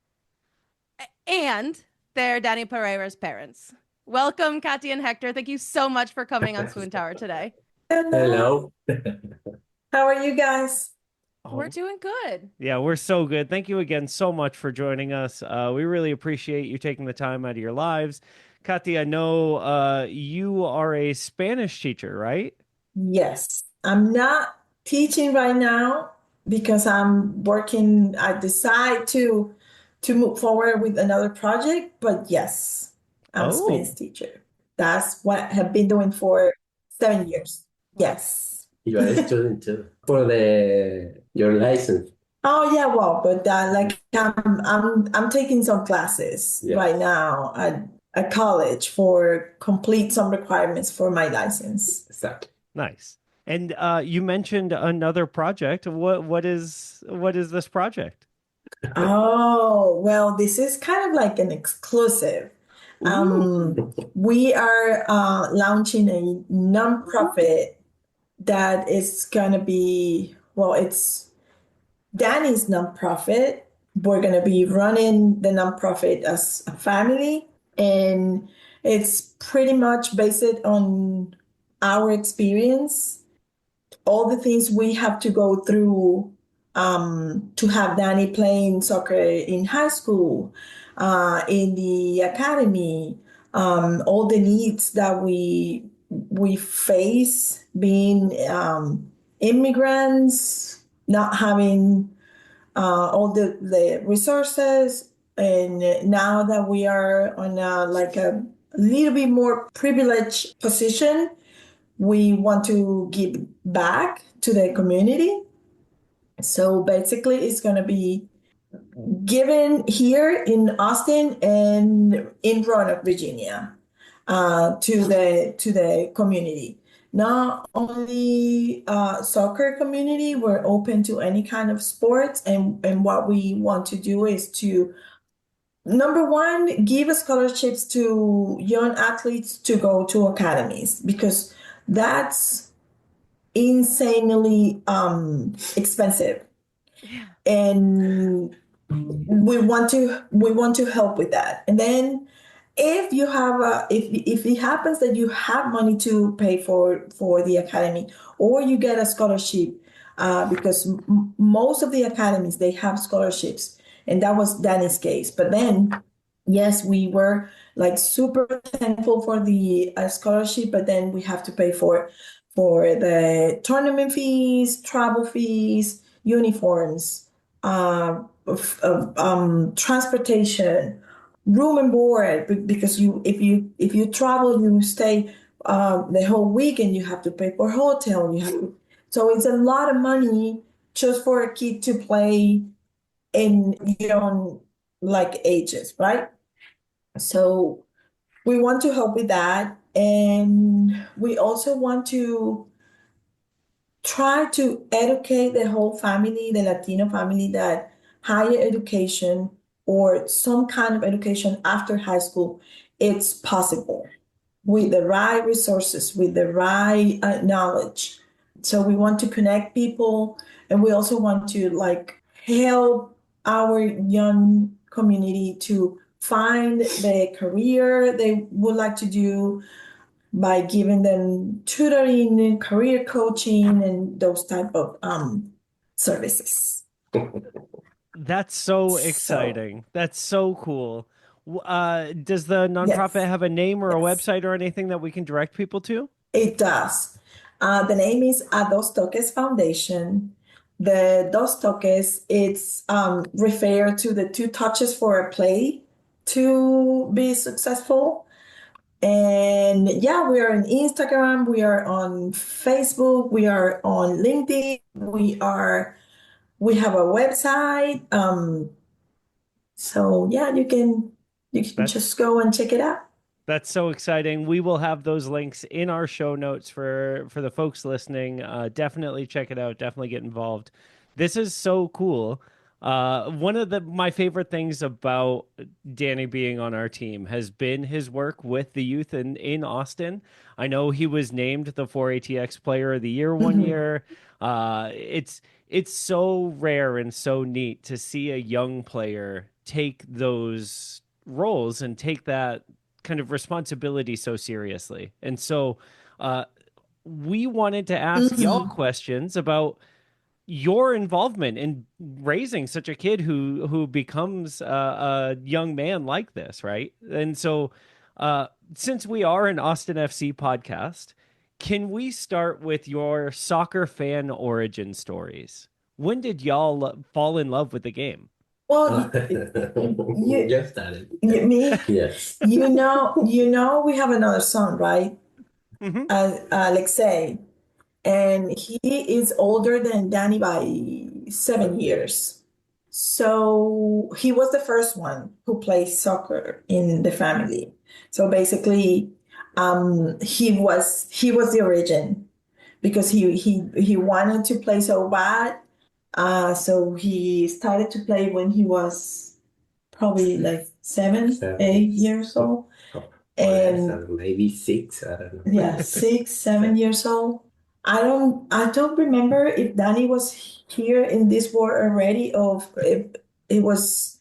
And they're Dani Pereira's parents. Welcome, Kati and Hector. Thank you so much for coming on Swoon Tower today. Hello. How are you guys? We're doing good. Yeah, we're so good. Thank you again so much for joining us. We really appreciate you taking the time out of your lives. Kati, I know you are a Spanish teacher, right? Yes. I'm not teaching right now because I'm working. I decide to move forward with another project, but yes, I'm a Spanish teacher. That's what I have been doing for 7 years. Yes. You are a student too for your license. Oh yeah, well, but like I'm taking some classes right now at college for complete some requirements for my license. Exactly. Nice. And you mentioned another project. What is this project? Oh, well, this is kind of like an exclusive. We are launching a nonprofit that is going to be, well, it's Dani's nonprofit. We're going to be running the nonprofit as a family, and it's pretty much based on our experience, all the things we have to go through to have Dani playing soccer in high school, in the academy, all the needs that we face being immigrants, not having all the resources, and now that we are on a little bit more privileged position, we want to give back to the community. So basically, it's going to be given here in Austin and in Roanoke, Virginia, to the community. Not only soccer community, we're open to any kind of sports, and what we want to do is to, number one, give scholarships to young athletes to go to academies, because that's insanely expensive. And we want to help with that. And then if you have if it happens that you have money to pay for the academy, or you get a scholarship, because most of the academies, they have scholarships, and that was Dani's case. But then, yes, we were like super thankful for the scholarship, but then we have to pay for the tournament fees, travel fees, uniforms, transportation, room and board, because if you travel, you stay the whole week, and you have to pay for hotel. So it's a lot of money just for a kid to play in young ages, right? So we want to help with that, and we also want to try to educate the whole family, the Latino family, that higher education or some kind of education after high school, it's possible with the right resources, with the right knowledge. So we want to connect people, and we also want to like help our young community to find the career they would like to do by giving them tutoring, career coaching, and those type of services. That's so So, exciting. That's so cool. Does the nonprofit yes, have a name or a yes, website or anything that we can direct people to? it does. The name is A Dos Toques Foundation. The Dos Toques, it's referred to the two touches for a play to be successful. And yeah, we are on Instagram, we are on Facebook, we are on LinkedIn, we have a website. So yeah, you can just go and check it out. That's so exciting. We will have those links in our show notes for the folks listening. Definitely check it out. Definitely get involved. This is so cool. One of my favorite things about Dani being on our team has been his work with the youth in Austin. I know he was named the 4ATX Player of the Year one year. It's so rare and so neat to see a young player take those roles and take that kind of responsibility so seriously. And so we wanted to ask y'all questions about your involvement in raising such a kid who becomes a young man like this, right? And so since we are an Austin FC podcast, can we start with your soccer fan origin stories? When did y'all fall in love with the game? Well, you Just started. me, Yes. you know, we have another son, right? Mm-hmm. Alexei, and he is older than Dani by 7 years. So he was the first one who played soccer in the family. So basically, he was the origin because he wanted to play so bad. So he started to play when he was probably like 7, 8 years old. And maybe 6, I don't know. yeah, 6, 7 years old. I don't remember if Dani was here in this world already or if it was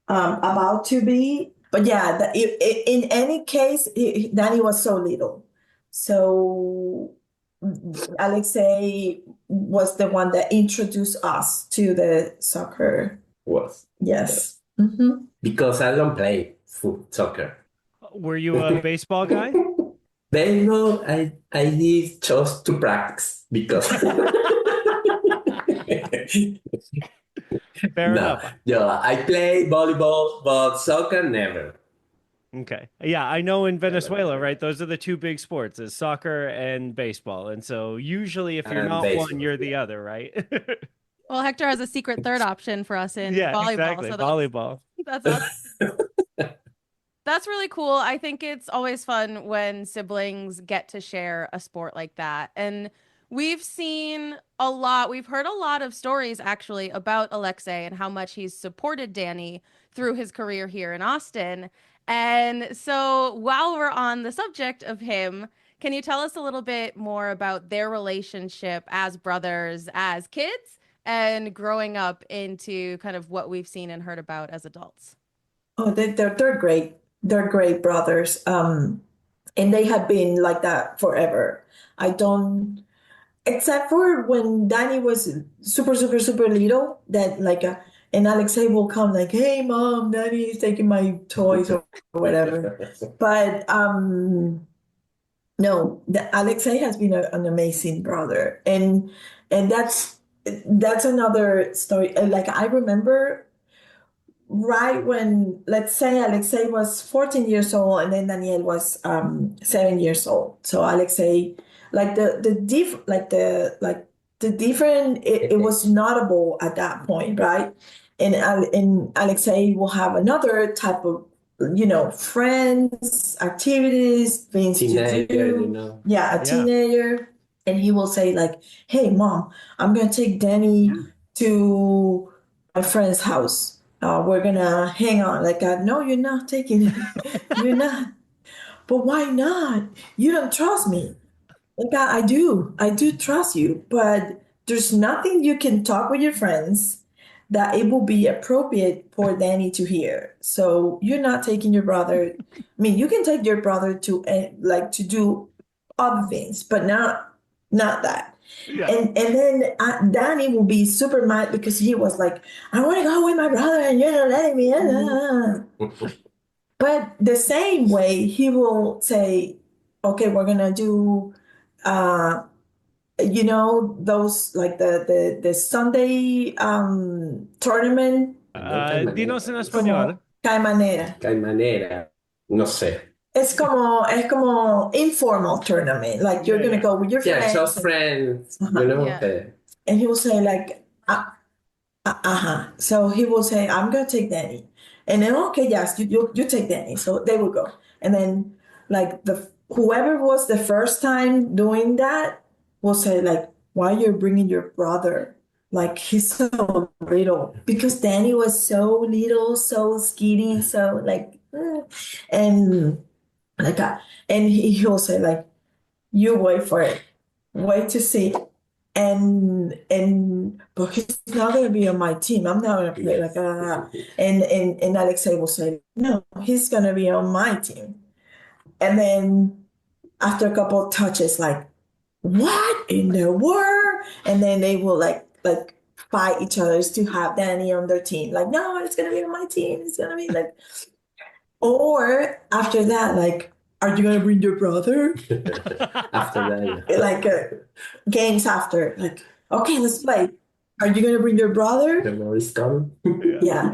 about to be. But yeah, in any case, Dani was so little. So Alexei was the one that introduced us to the soccer. Was. Yes. Because I don't play soccer. Were you a baseball guy? Baseball, I did just to practice because Fair enough. Yeah, I play volleyball, but soccer never. Okay. Yeah, I know in Venezuela, right? Those are the two big sports, is soccer and baseball. And so usually if you're And not baseball. one, you're the other, right? Well, Hector has a secret third option for us in Yeah, volleyball. exactly. So Volleyball. that's awesome. That's really cool. I think it's always fun when siblings get to share a sport like that. And we've heard a lot of stories actually about Alexei and how much he's supported Dani through his career here in Austin. And so while we're on the subject of him, can you tell us a little bit more about their relationship as brothers, as kids, and growing up into kind of what we've seen and heard about as adults? Oh, they're great. They're great brothers. And they have been like that forever. Except for when Dani was super, super, super little, that and Alexei will come like, hey, mom, Dani is taking my toys or whatever. But no, Alexei has been an amazing brother. And that's another story. Like I remember right when, let's say, Alexei was 14 years old and then Daniel was 7 years old. So Alexei, it was notable at that point, right? And Alexei will have another type of, friends, activities, things Teenager, to do. Yeah, a teenager. And he will say like, hey, mom, I'm going to take Dani to my friend's house. We're going to hang on. Like, no, you're not taking it. You're not. But why not? You don't trust me. Like, I do trust you, but there's nothing you can talk with your friends that it will be appropriate for Dani to hear. So you're not taking your brother. I mean, you can take your brother to like to do other things, but not that. Yeah. And then Danny will be super mad because he was like, I want to go with my brother and you're not letting me. But the same way he will say, okay, we're gonna do those like the Sunday tournament. Dinos en español. Caimanera. Caimanera. No sé. Es como informal tournament. Like you're gonna go with your friends. Yeah, just friends. Yeah. And he will say like, So he will say, I'm gonna take Dani. And then okay, yes, you take Dani. So they will go. And then like whoever was the first time doing that will say like, why you're bringing your brother? Like he's so little. Because Dani was so little, so skinny, so like and like and he will say like, you wait for it. Wait to see. But he's not gonna be on my team. I'm not gonna play like and Alexei will say, no, he's gonna be on my team. And then after a couple of touches, like, what in the world? And then they will like fight each other to have Dani on their team. Like, no, it's gonna be on my team. It's gonna be like, or after that, like, are you gonna bring your brother? After that, Like games after, like, okay, let's play. Are you gonna bring your brother? the more is coming. Yeah.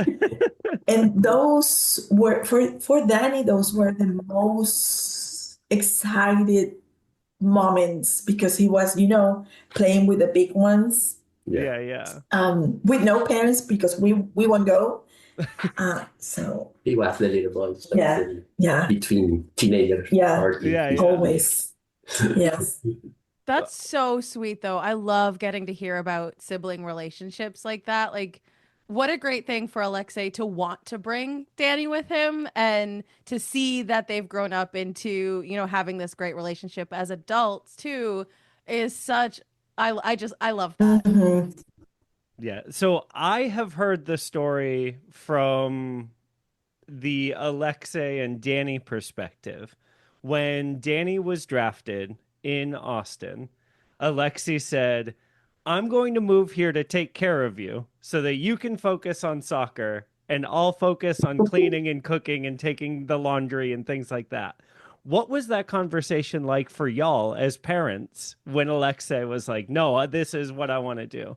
And those were for Dani, those were the most excited moments because he was, playing with the big ones. Yeah. With no parents because we won't go. So He was the little boy. yeah. Between teenagers. Yeah. Yeah. Always. Yes. That's so sweet, though. I love getting to hear about sibling relationships like that. Like, what a great thing for Alexei to want to bring Dani with him and to see that they've grown up into, having this great relationship as adults too is such, I love that. Mm-hmm. Yeah. So I have heard the story from the Alexei and Dani perspective. When Dani was drafted in Austin, Alexei said, I'm going to move here to take care of you so that you can focus on soccer and I'll focus on cleaning and cooking and taking the laundry and things like that. What was that conversation like for y'all as parents when Alexei was like, no, this is what I want to do?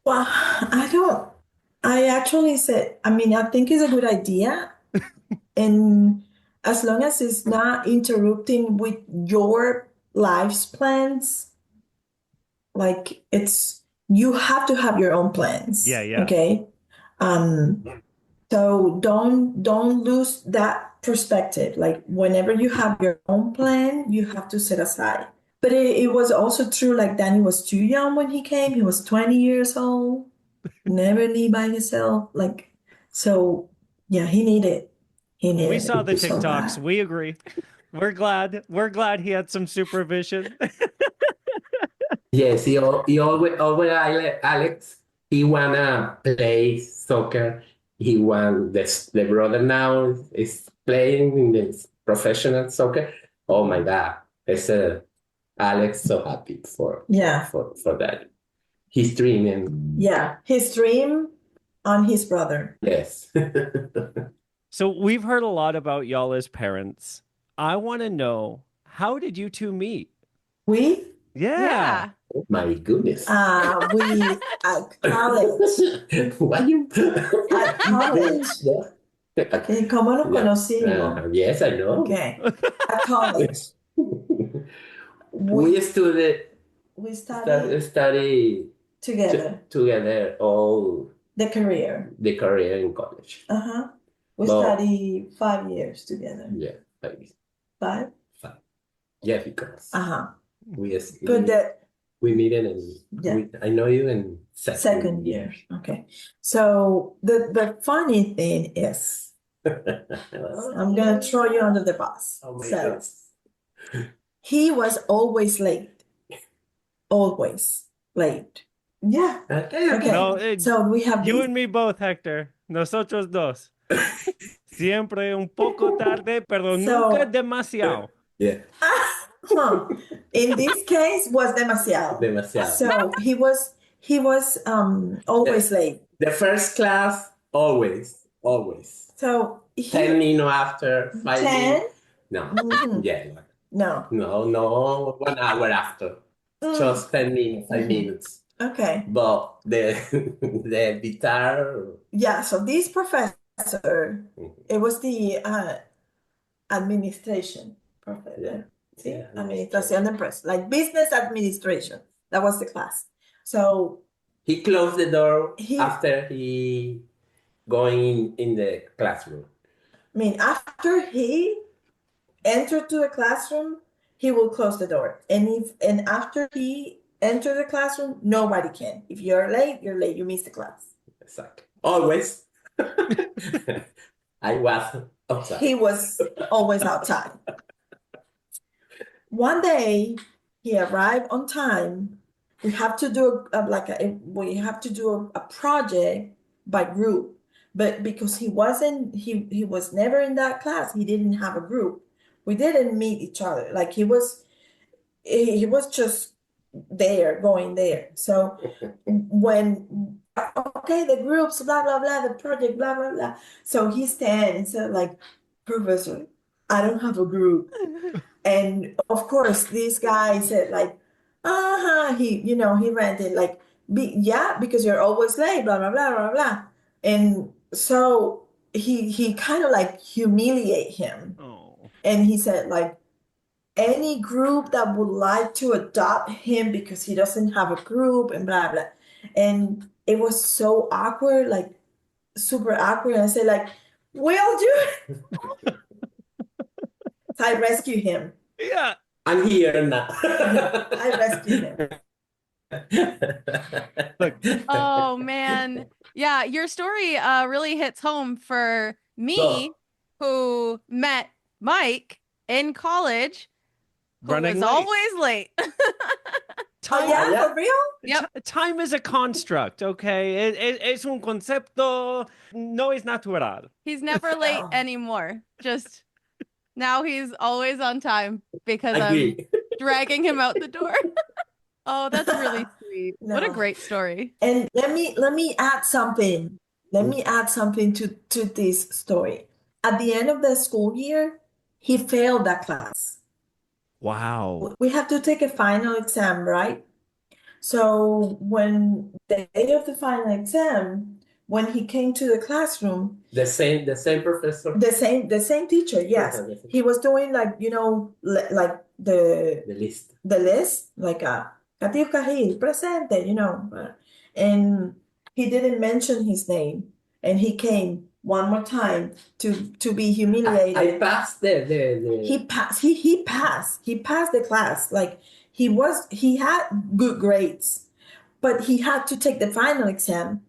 Well, I actually said, I think it's a good idea. And as long as it's not interrupting with your life's plans, like you have to have your own plans. Yeah. Okay. So don't lose that perspective. Like whenever you have your own plan, you have to set aside. But it was also true, like Dani was too young when he came. He was 20 years old, never leave by himself. Like, so yeah, he needed We saw the so TikToks. bad. We agree. We're glad he had some supervision. Yes, he always Alex. He wanna play soccer. He want the brother now is playing in the professional soccer. Oh my God, it's Alex so happy for that. His dream and his dream on his brother. yes. So we've heard a lot about y'all as parents. I want to know, how did you two meet? We Yeah. Oh my goodness. we at college. Why you At college. ¿Cómo nos conocimos? Yes, I know. Okay. At college. We studied study together all the career in college. We studied 5 years together. Yeah, 5 years. 5? Yeah, because we meet in I know you in second year. Okay. So the funny thing is, I'm gonna throw you under the bus. Oh my So goodness. he was always late. always late. Yeah. Okay. Okay. No, So we have you these. and me both, Hector. Nosotros dos. Siempre un poco tarde, pero nunca demasiado. Yeah. In this case, was demasiado. Demasiado. So he was always late. The first class, always. So 10 minutes after, 5 10? minutes. No. Mhm. Yeah. No. No, 1 hour after. Just 10 minutes, 5 minutes. Okay. But the guitar. Yeah. So this professor, it was the administration professor. Yeah. See, Yeah, administración de empresa, like business administration. That was the class. So He closed the door He- after he going in the classroom. I mean, after he entered to the classroom, he will close the door. And after he entered the classroom, nobody can. If you're late, you're late. You miss the class. Exactly. Always. I was outside. He was always outside. One day, he arrived on time. We have to do a project by group, but because he was never in that class, he didn't have a group. We didn't meet each other. Like he was just going there. So when the groups, blah blah blah, the project, blah blah blah. So he stands and said, like, Professor, I don't have a group. And of course, this guy said, like, he ranted, like, because you're always late, blah blah blah blah blah. And so he kind of like humiliate him. And he said, like, any group that would like to adopt him because he doesn't have a group and blah blah. And it was so awkward, like super awkward. And I said, like, we'll do it. So I rescued him. Yeah. I'm here now. I rescued him. Look, Oh man. Yeah, your story really hits home for me, who met Mike in college, who Running was late. always late. Oh, yeah, for real? Yep. Time is a construct, okay? Es un concepto, no es natural. He's never late anymore. Just now he's always on time because I'm Agree. dragging him out the door. Oh, that's really sweet. What a No. great story. And let me add something. Let me add something to this story. At the end of the school year, he failed that class. Wow. We have to take a final exam, right? So when the day of the final exam, when he came to the classroom, The same professor. the same teacher, yes, he was doing, like, like The list. the list, like Kati Kahil, presente, and he didn't mention his name, and he came one more time to be humiliated. I passed the He passed. He passed. He passed the class. Like he had good grades, but he had to take the final exam.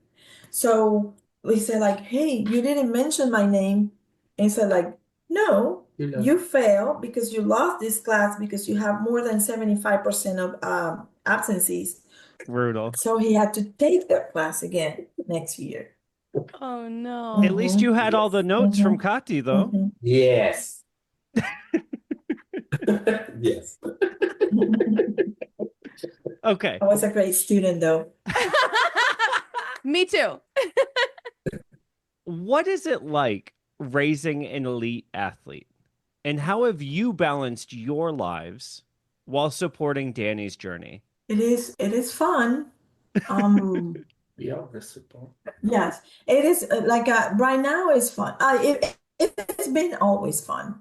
So we said, like, hey, you didn't mention my name. And he said, like, no, you failed because you lost this class because you have more than 75% of absences. Brutal. So he had to take that class again next year. Oh no. At least you had all the notes from Kati, though. Mhm. Yes. Yes. Okay. I was a great student, though. Me too. What is it like raising an elite athlete? And how have you balanced your lives while supporting Dani's journey? It is fun. We always support. Yes, it is, like right now is fun. It's been always fun.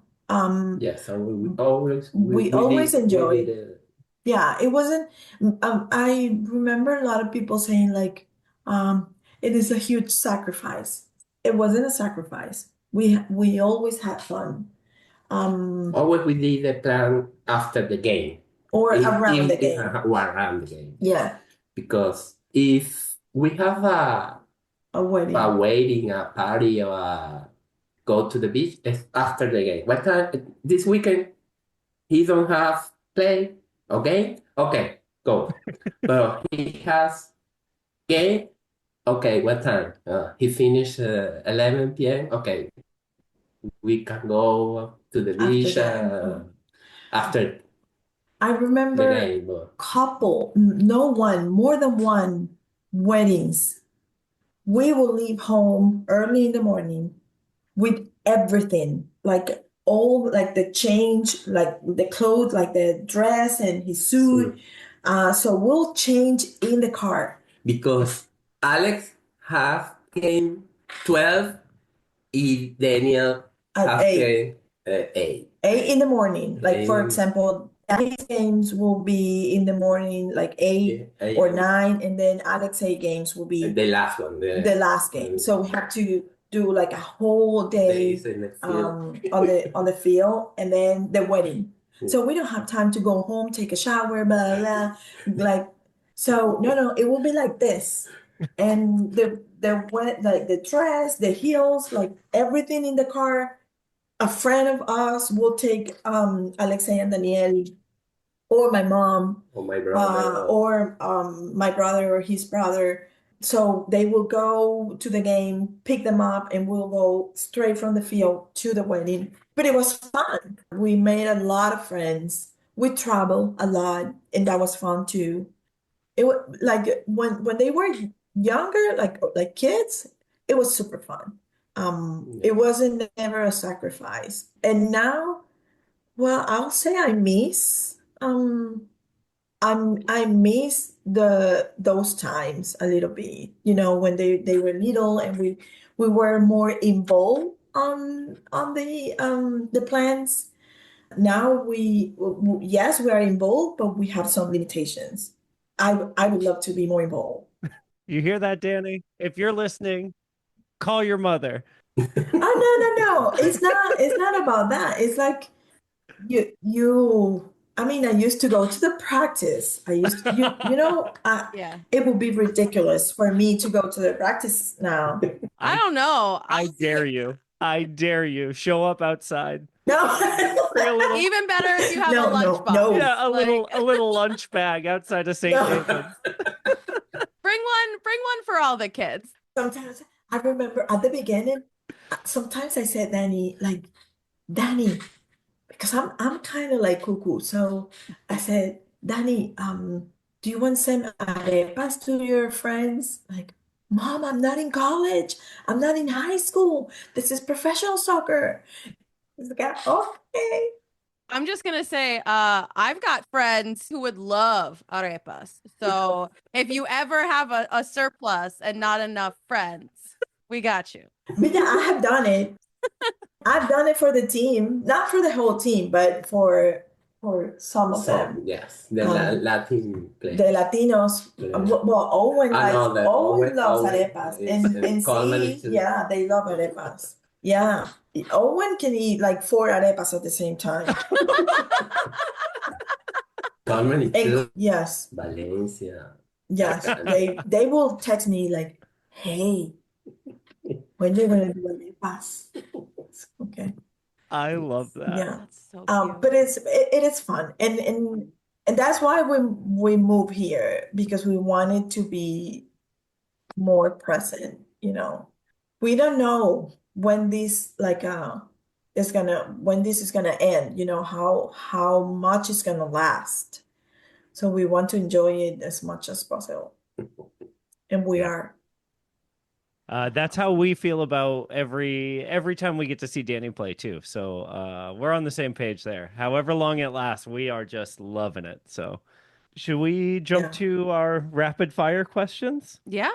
Yes, so we always We always enjoy. we did it. Yeah, it wasn't. I remember a lot of people saying, like, it is a huge sacrifice. It wasn't a sacrifice. We always had fun. Always we did the plan after the game. Or around the game. Around the game. Yeah, Because if we have a wedding. a wedding, a party, or go to the beach, it's after the game. What time? This weekend, he don't have play. Okay? Okay. go. But he has game. Okay, what time? He finished 11 p.m. Okay, we can go to the After beach that. after I the remember game. more than one weddings. We will leave home early in the morning with everything, like all like the change, like the clothes, like the dress and his suit. So we'll change in the car. Because Alex have game 12 and Daniel At have 8. game 8. 8 in the morning. Like, for 8. example, Danny's games will be in the morning, like 8 8. or 9, and then Alexei games will be The last one. the last game. So we have to do like a whole day Days in the field. on the field, and then the wedding. So we don't have time to go home, take a shower, blah blah, blah. Like, so no, it will be like this, and like the dress, the heels, like everything in the car. A friend of us will take Alexei and Daniel, or my mom, Or my brother. or my brother or his brother. So they will go to the game, pick them up, and we'll go straight from the field to the wedding. But it was fun. We made a lot of friends. We traveled a lot, and that was fun too. It was like when they were younger, like kids, it was super fun. It wasn't never a sacrifice. And now, well, I'll say I miss those times a little bit, when they were little, and we were more involved on the plans. Now yes, we are involved, but we have some limitations. I would love to be more involved. You hear that, Dani? If you're listening, call your mother. Oh, no. It's not about that. It's like I mean, I used to go to the practice. I used to, Yeah. it would be ridiculous for me to go to the practice now. I don't know. I dare you. I dare you. Show up outside. No. Bring a little, Even better if you have No, a lunchbox. no. yeah, a Like, little lunch bag outside of St. No. David's. bring one for all the kids. Sometimes I remember at the beginning, sometimes I said, Dani, because I'm kind of like cuckoo. So I said, Dani, do you want to send arepas to your friends? Like, Mom, I'm not in college. I'm not in high school. This is professional soccer. It's like, okay. I'm just gonna say, I've got friends who would love arepas. So if you ever have a surplus and not enough friends, we got you. But yeah, I have done it. I've done it for the team, not for the whole team, but for some of them. Yes, the Latin players. The Latinos, well, Owen Owen loves arepas, and Coleman see, too. yeah, they love arepas. Yeah, Owen can eat like 4 arepas at the same time. Coleman too. Yes, Valencia. yes, they will text me like, "Hey, when you're gonna do arepas?" Okay. I love that. Yeah. That's so cute. But it is fun, and that's why we moved here, because we wanted to be more present. We don't know when this when this is gonna end. How much it's gonna last. So we want to enjoy it as much as possible, and we are. That's how we feel about every time we get to see Dani play too. So we're on the same page there. However long it lasts, we are just loving it. So should we jump to our rapid fire questions? Yeah.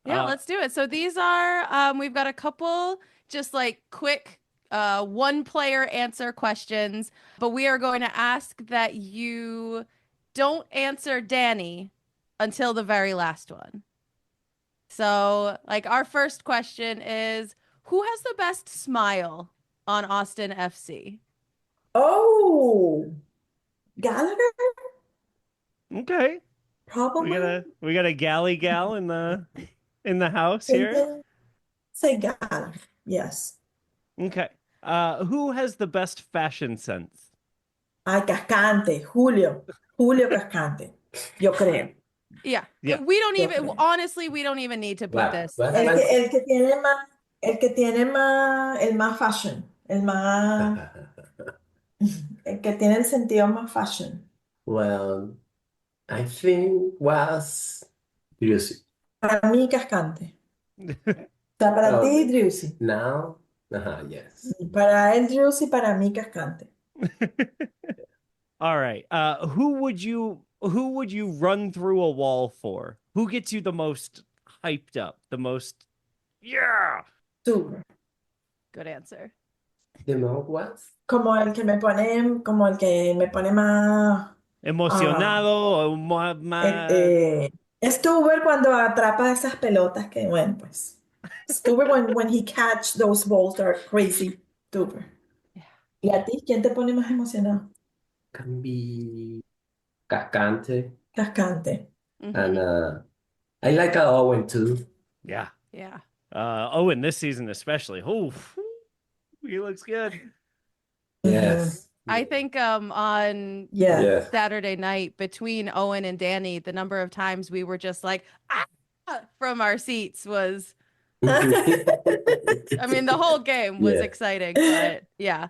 Yeah, let's do it. So these are, we've got a couple just like quick one player answer questions, but we are going to ask that you don't answer Dani until the very last one. So, like, our first question is, who has the best smile on Austin FC? Oh, Gallagher? Okay. Probably. We got a galley gal in the house here. Say Gallagher. Yes. Okay. Who has the best fashion sense? Ay, Cascante, Julio. Julio Cascante, yo creo. Yeah. Yeah. We don't Yo even, creo. honestly, we don't even need to put this. El que tiene más, el más fashion, el que tiene el sentido más fashion. Well, I think was Driussi. Para mí, Cascante. O sea, para Oh, ti, Driussi. Now, yes. Para él, Driussi, para mí, Cascante. All right. Who would you run through a wall for? Who gets you the most hyped up? The most Súper. Good answer. The most what? Como el que me pone más emocionado o más Stuber cuando atrapa esas pelotas que, bueno, pues. Stuber when he catch those balls that are crazy. Stuber. ¿Y a ti quién te pone más emocionado? Can be Cascante. Cascante. And I like Owen too. Yeah. Yeah. Owen this season especially. Oh, he looks good. Yes. I think on Yeah. Saturday night between Owen and Dani, the number of times we were just like, ah, from our seats was, I mean, the whole game was exciting, but yeah.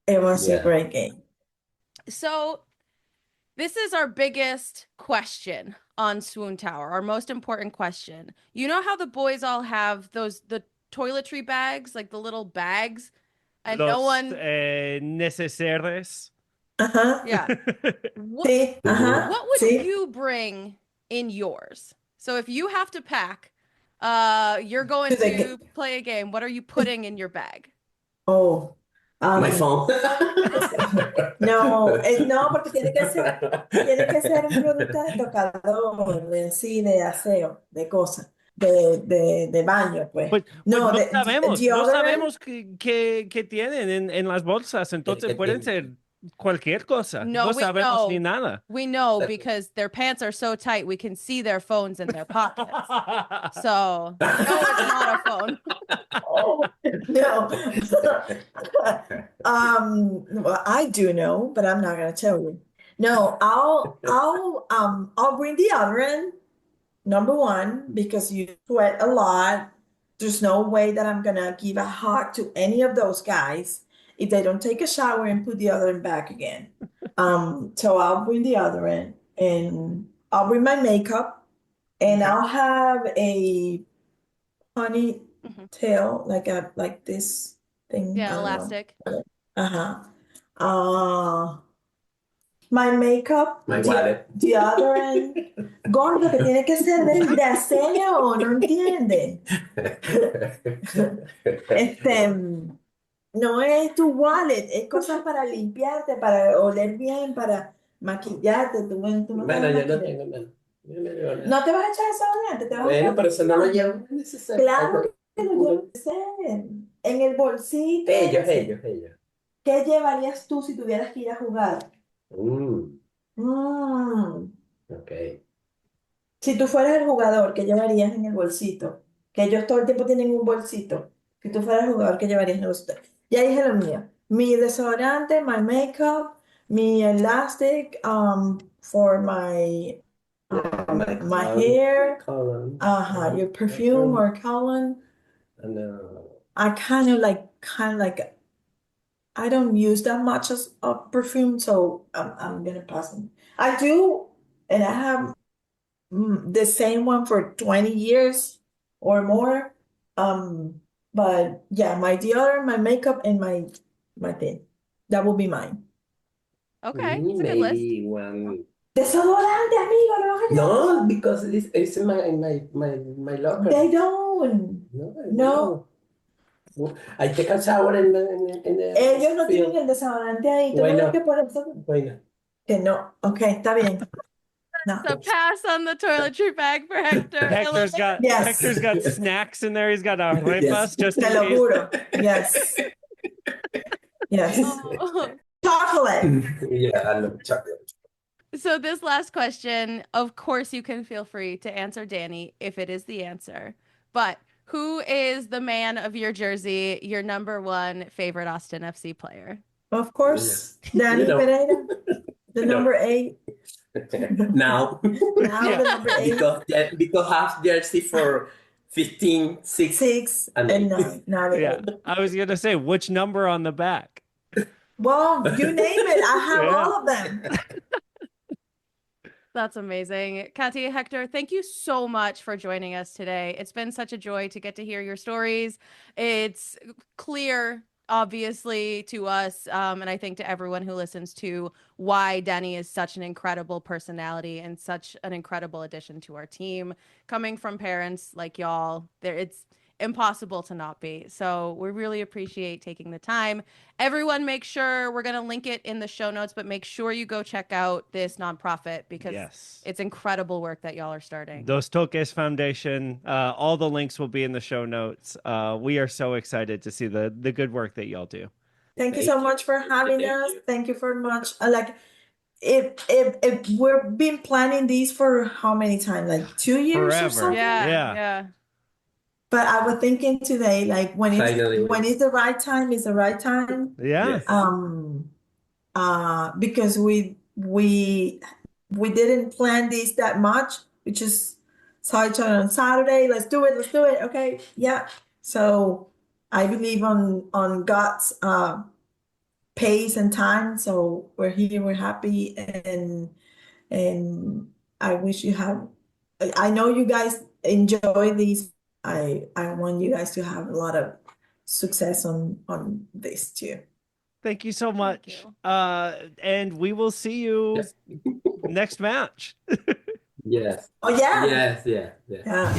It was a great game. So this is our biggest question on Swoon Tower, our most important question. You know how the boys all have the toiletry bags, like the little bags, and Los, no one necesaires. Yeah. What, Sí. what would Sí. you bring in yours? So if you have to pack, you're going to play a game. What are you putting in your bag? Oh. My phone. No, porque tiene que ser un producto de tocador, de aseo, de cosas, de baño, pues. No de- sabemos, no deodorant. sabemos qué tienen en las bolsas, entonces pueden ser cualquier cosa. No we sabemos know. ni nada. We know because their pants are so tight, we can see their phones in their pockets. So, no, it's not a phone. No. Well, I do know, but I'm not gonna tell you. No, I'll bring the other end, number one, because you sweat a lot. There's no way that I'm gonna give a hug to any of those guys if they don't take a shower and put the other end back again. So I'll bring the other end, and I'll bring my makeup, and I'll have a ponytail, like this thing. Yeah, I don't know. elastic. My makeup, My wallet. the other end. Gordo, que tiene que ser de aseo, no entiende. No es tu wallet, es cosas para limpiarte, para oler bien, para maquillarte. Tú no te Bueno, vas a yo no maquillar. tengo nada. Yo no llevo nada. No te vas a echar desodorante, te vas a Bueno, echar. pero eso no lo llevo. Claro que lo llevas en el bolsito. Ellos. ¿Qué llevarías tú si tuvieras que ir a jugar? Ok. Si tú fueras el jugador, ¿qué llevarías en el bolsito? Que ellos todo el tiempo tienen un bolsito. Si tú fueras el jugador, ¿qué llevarías en el bolsito? Ya dije lo mío. Mi desodorante, my makeup, mi elastic for my hair. Colon. Your perfume or cologne. I kind of like I don't use that much of perfume, so I'm gonna pass on. I do, and I have the same one for 20 years or more. But yeah, my deodorant, my makeup, and my thing. That will be mine. Okay, it's a good list. Maybe one. Desodorante, amigo, No, because it's in my locker. They don't. No. I take a shower in the Ellos no tienen el desodorante ahí. Tú tienes que poner eso. Bueno. Que no. Okay, está bien. No. So pass on the toiletry bag for Hector. Hector's got snacks in there. He's got arepas just in Te lo case. juro. Yes. Yes. Oh. Chocolate. Yeah, I love chocolate. So this last question, of course, you can feel free to answer Dani if it is the answer. But who is the man of your jersey, your number one favorite Austin FC player? Of course, Dani Pereira, the number 8. now. Now the number 8, because half jersey for 15, 6, 6, and and 8. 9. Now the Yeah. 8. I was going to say, which number on the back? Well, you name it. I have Yeah. all of them. That's amazing. Kati and Hector, thank you so much for joining us today. It's been such a joy to get to hear your stories. It's clear, obviously, to us, and I think to everyone who listens, to why Dani is such an incredible personality and such an incredible addition to our team. Coming from parents like y'all, it's impossible to not be. So we really appreciate taking the time. Everyone, make sure we're going to link it in the show notes, but make sure you go check out this nonprofit because it's incredible work that y'all are starting. Dos Toques Foundation. All the links will be in the show notes. We are so excited to see the good work that y'all do. Thank you so much for having us. Thank you very much. If we've been planning these for how many times? Like 2 years or Forever. something? Yeah. But I was thinking today, like when Finally. it's the right time, it's the right time. Yeah. Yes. Because we didn't plan this that much. We just saw each other on Saturday. Let's do it. Okay. Yeah. So I believe on God's pace and time. So we're here, we're happy, and I wish you have. I know you guys enjoy these. I want you guys to have a lot of success on this too. Thank you so much. you. And we will see you Yes. next match. Yes. Oh yeah. Yes. Yeah.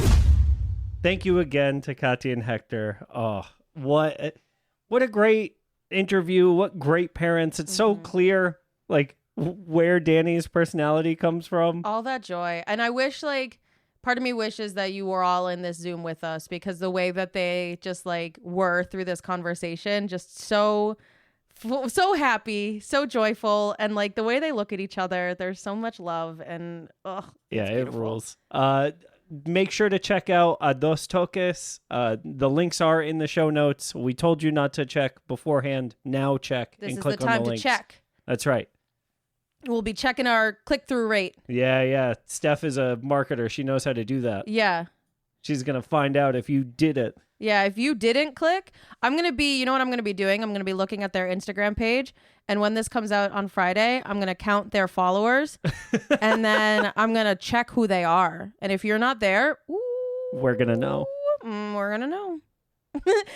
Thank you again to Kati and Hector. Oh, what a great interview. What great parents. It's so clear, like, where Dani's personality comes from. All that joy. And I wish, part of me wishes that you were all in this Zoom with us, because the way that they just were through this conversation, just so happy, so joyful, and the way they look at each other, there's so much love, and It rules. Make sure to check out Dos Toques. The links are in the show notes. We told you not to check beforehand. Now check this and is click the time on the to links. check. That's right. We'll be checking our click-through rate. Yeah. Steph is a marketer. She knows how to do that. Yeah. She's going to find out if you did it. Yeah, if you didn't click, you know what I'm going to be doing? I'm going to be looking at their Instagram page, and when this comes out on Friday, I'm going to count their followers, and then I'm going to check who they are. And if you're not there, we're going to know. We're going to know.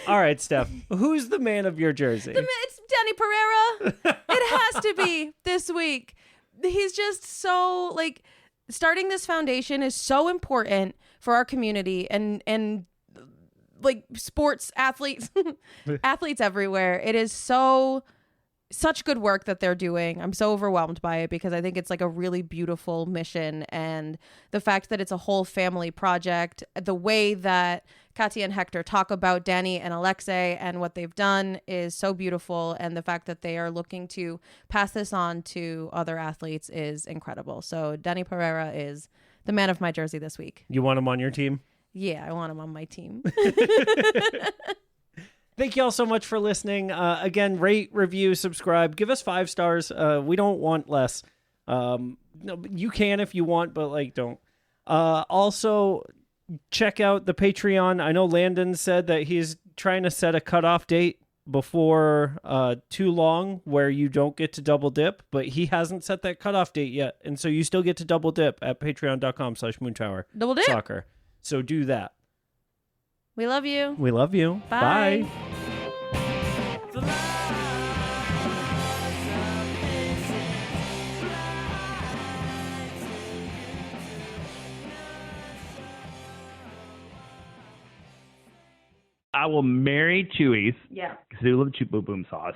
All right, Steph, who's the man of your jersey? It's Dani Pereira. It has to be this week. He's just so, starting this foundation is so important for our community and sports athletes, athletes everywhere. It is such good work that they're doing. I'm so overwhelmed by it because I think it's a really beautiful mission, and the fact that it's a whole family project, the way that Kati and Hector talk about Dani and Alexei and what they've done is so beautiful, and the fact that they are looking to pass this on to other athletes is incredible. So Dani Pereira is the man of my jersey this week. You want him on your team? Yeah, I want him on my team. Thank you all so much for listening. Again, rate, review, subscribe. Give us 5 stars. We don't want less. No, you can if you want, but don't. Also, check out the Patreon. I know Landon said that he's trying to set a cutoff date before too long where you don't get to double dip, but he hasn't set that cutoff date yet. And so you still get to double dip at patreon.com/moontower. Double dip. Soccer. So do that. We love you. We love you. Bye. I will marry Chewy's Yeah. because they love Chew Boom Boom sauce.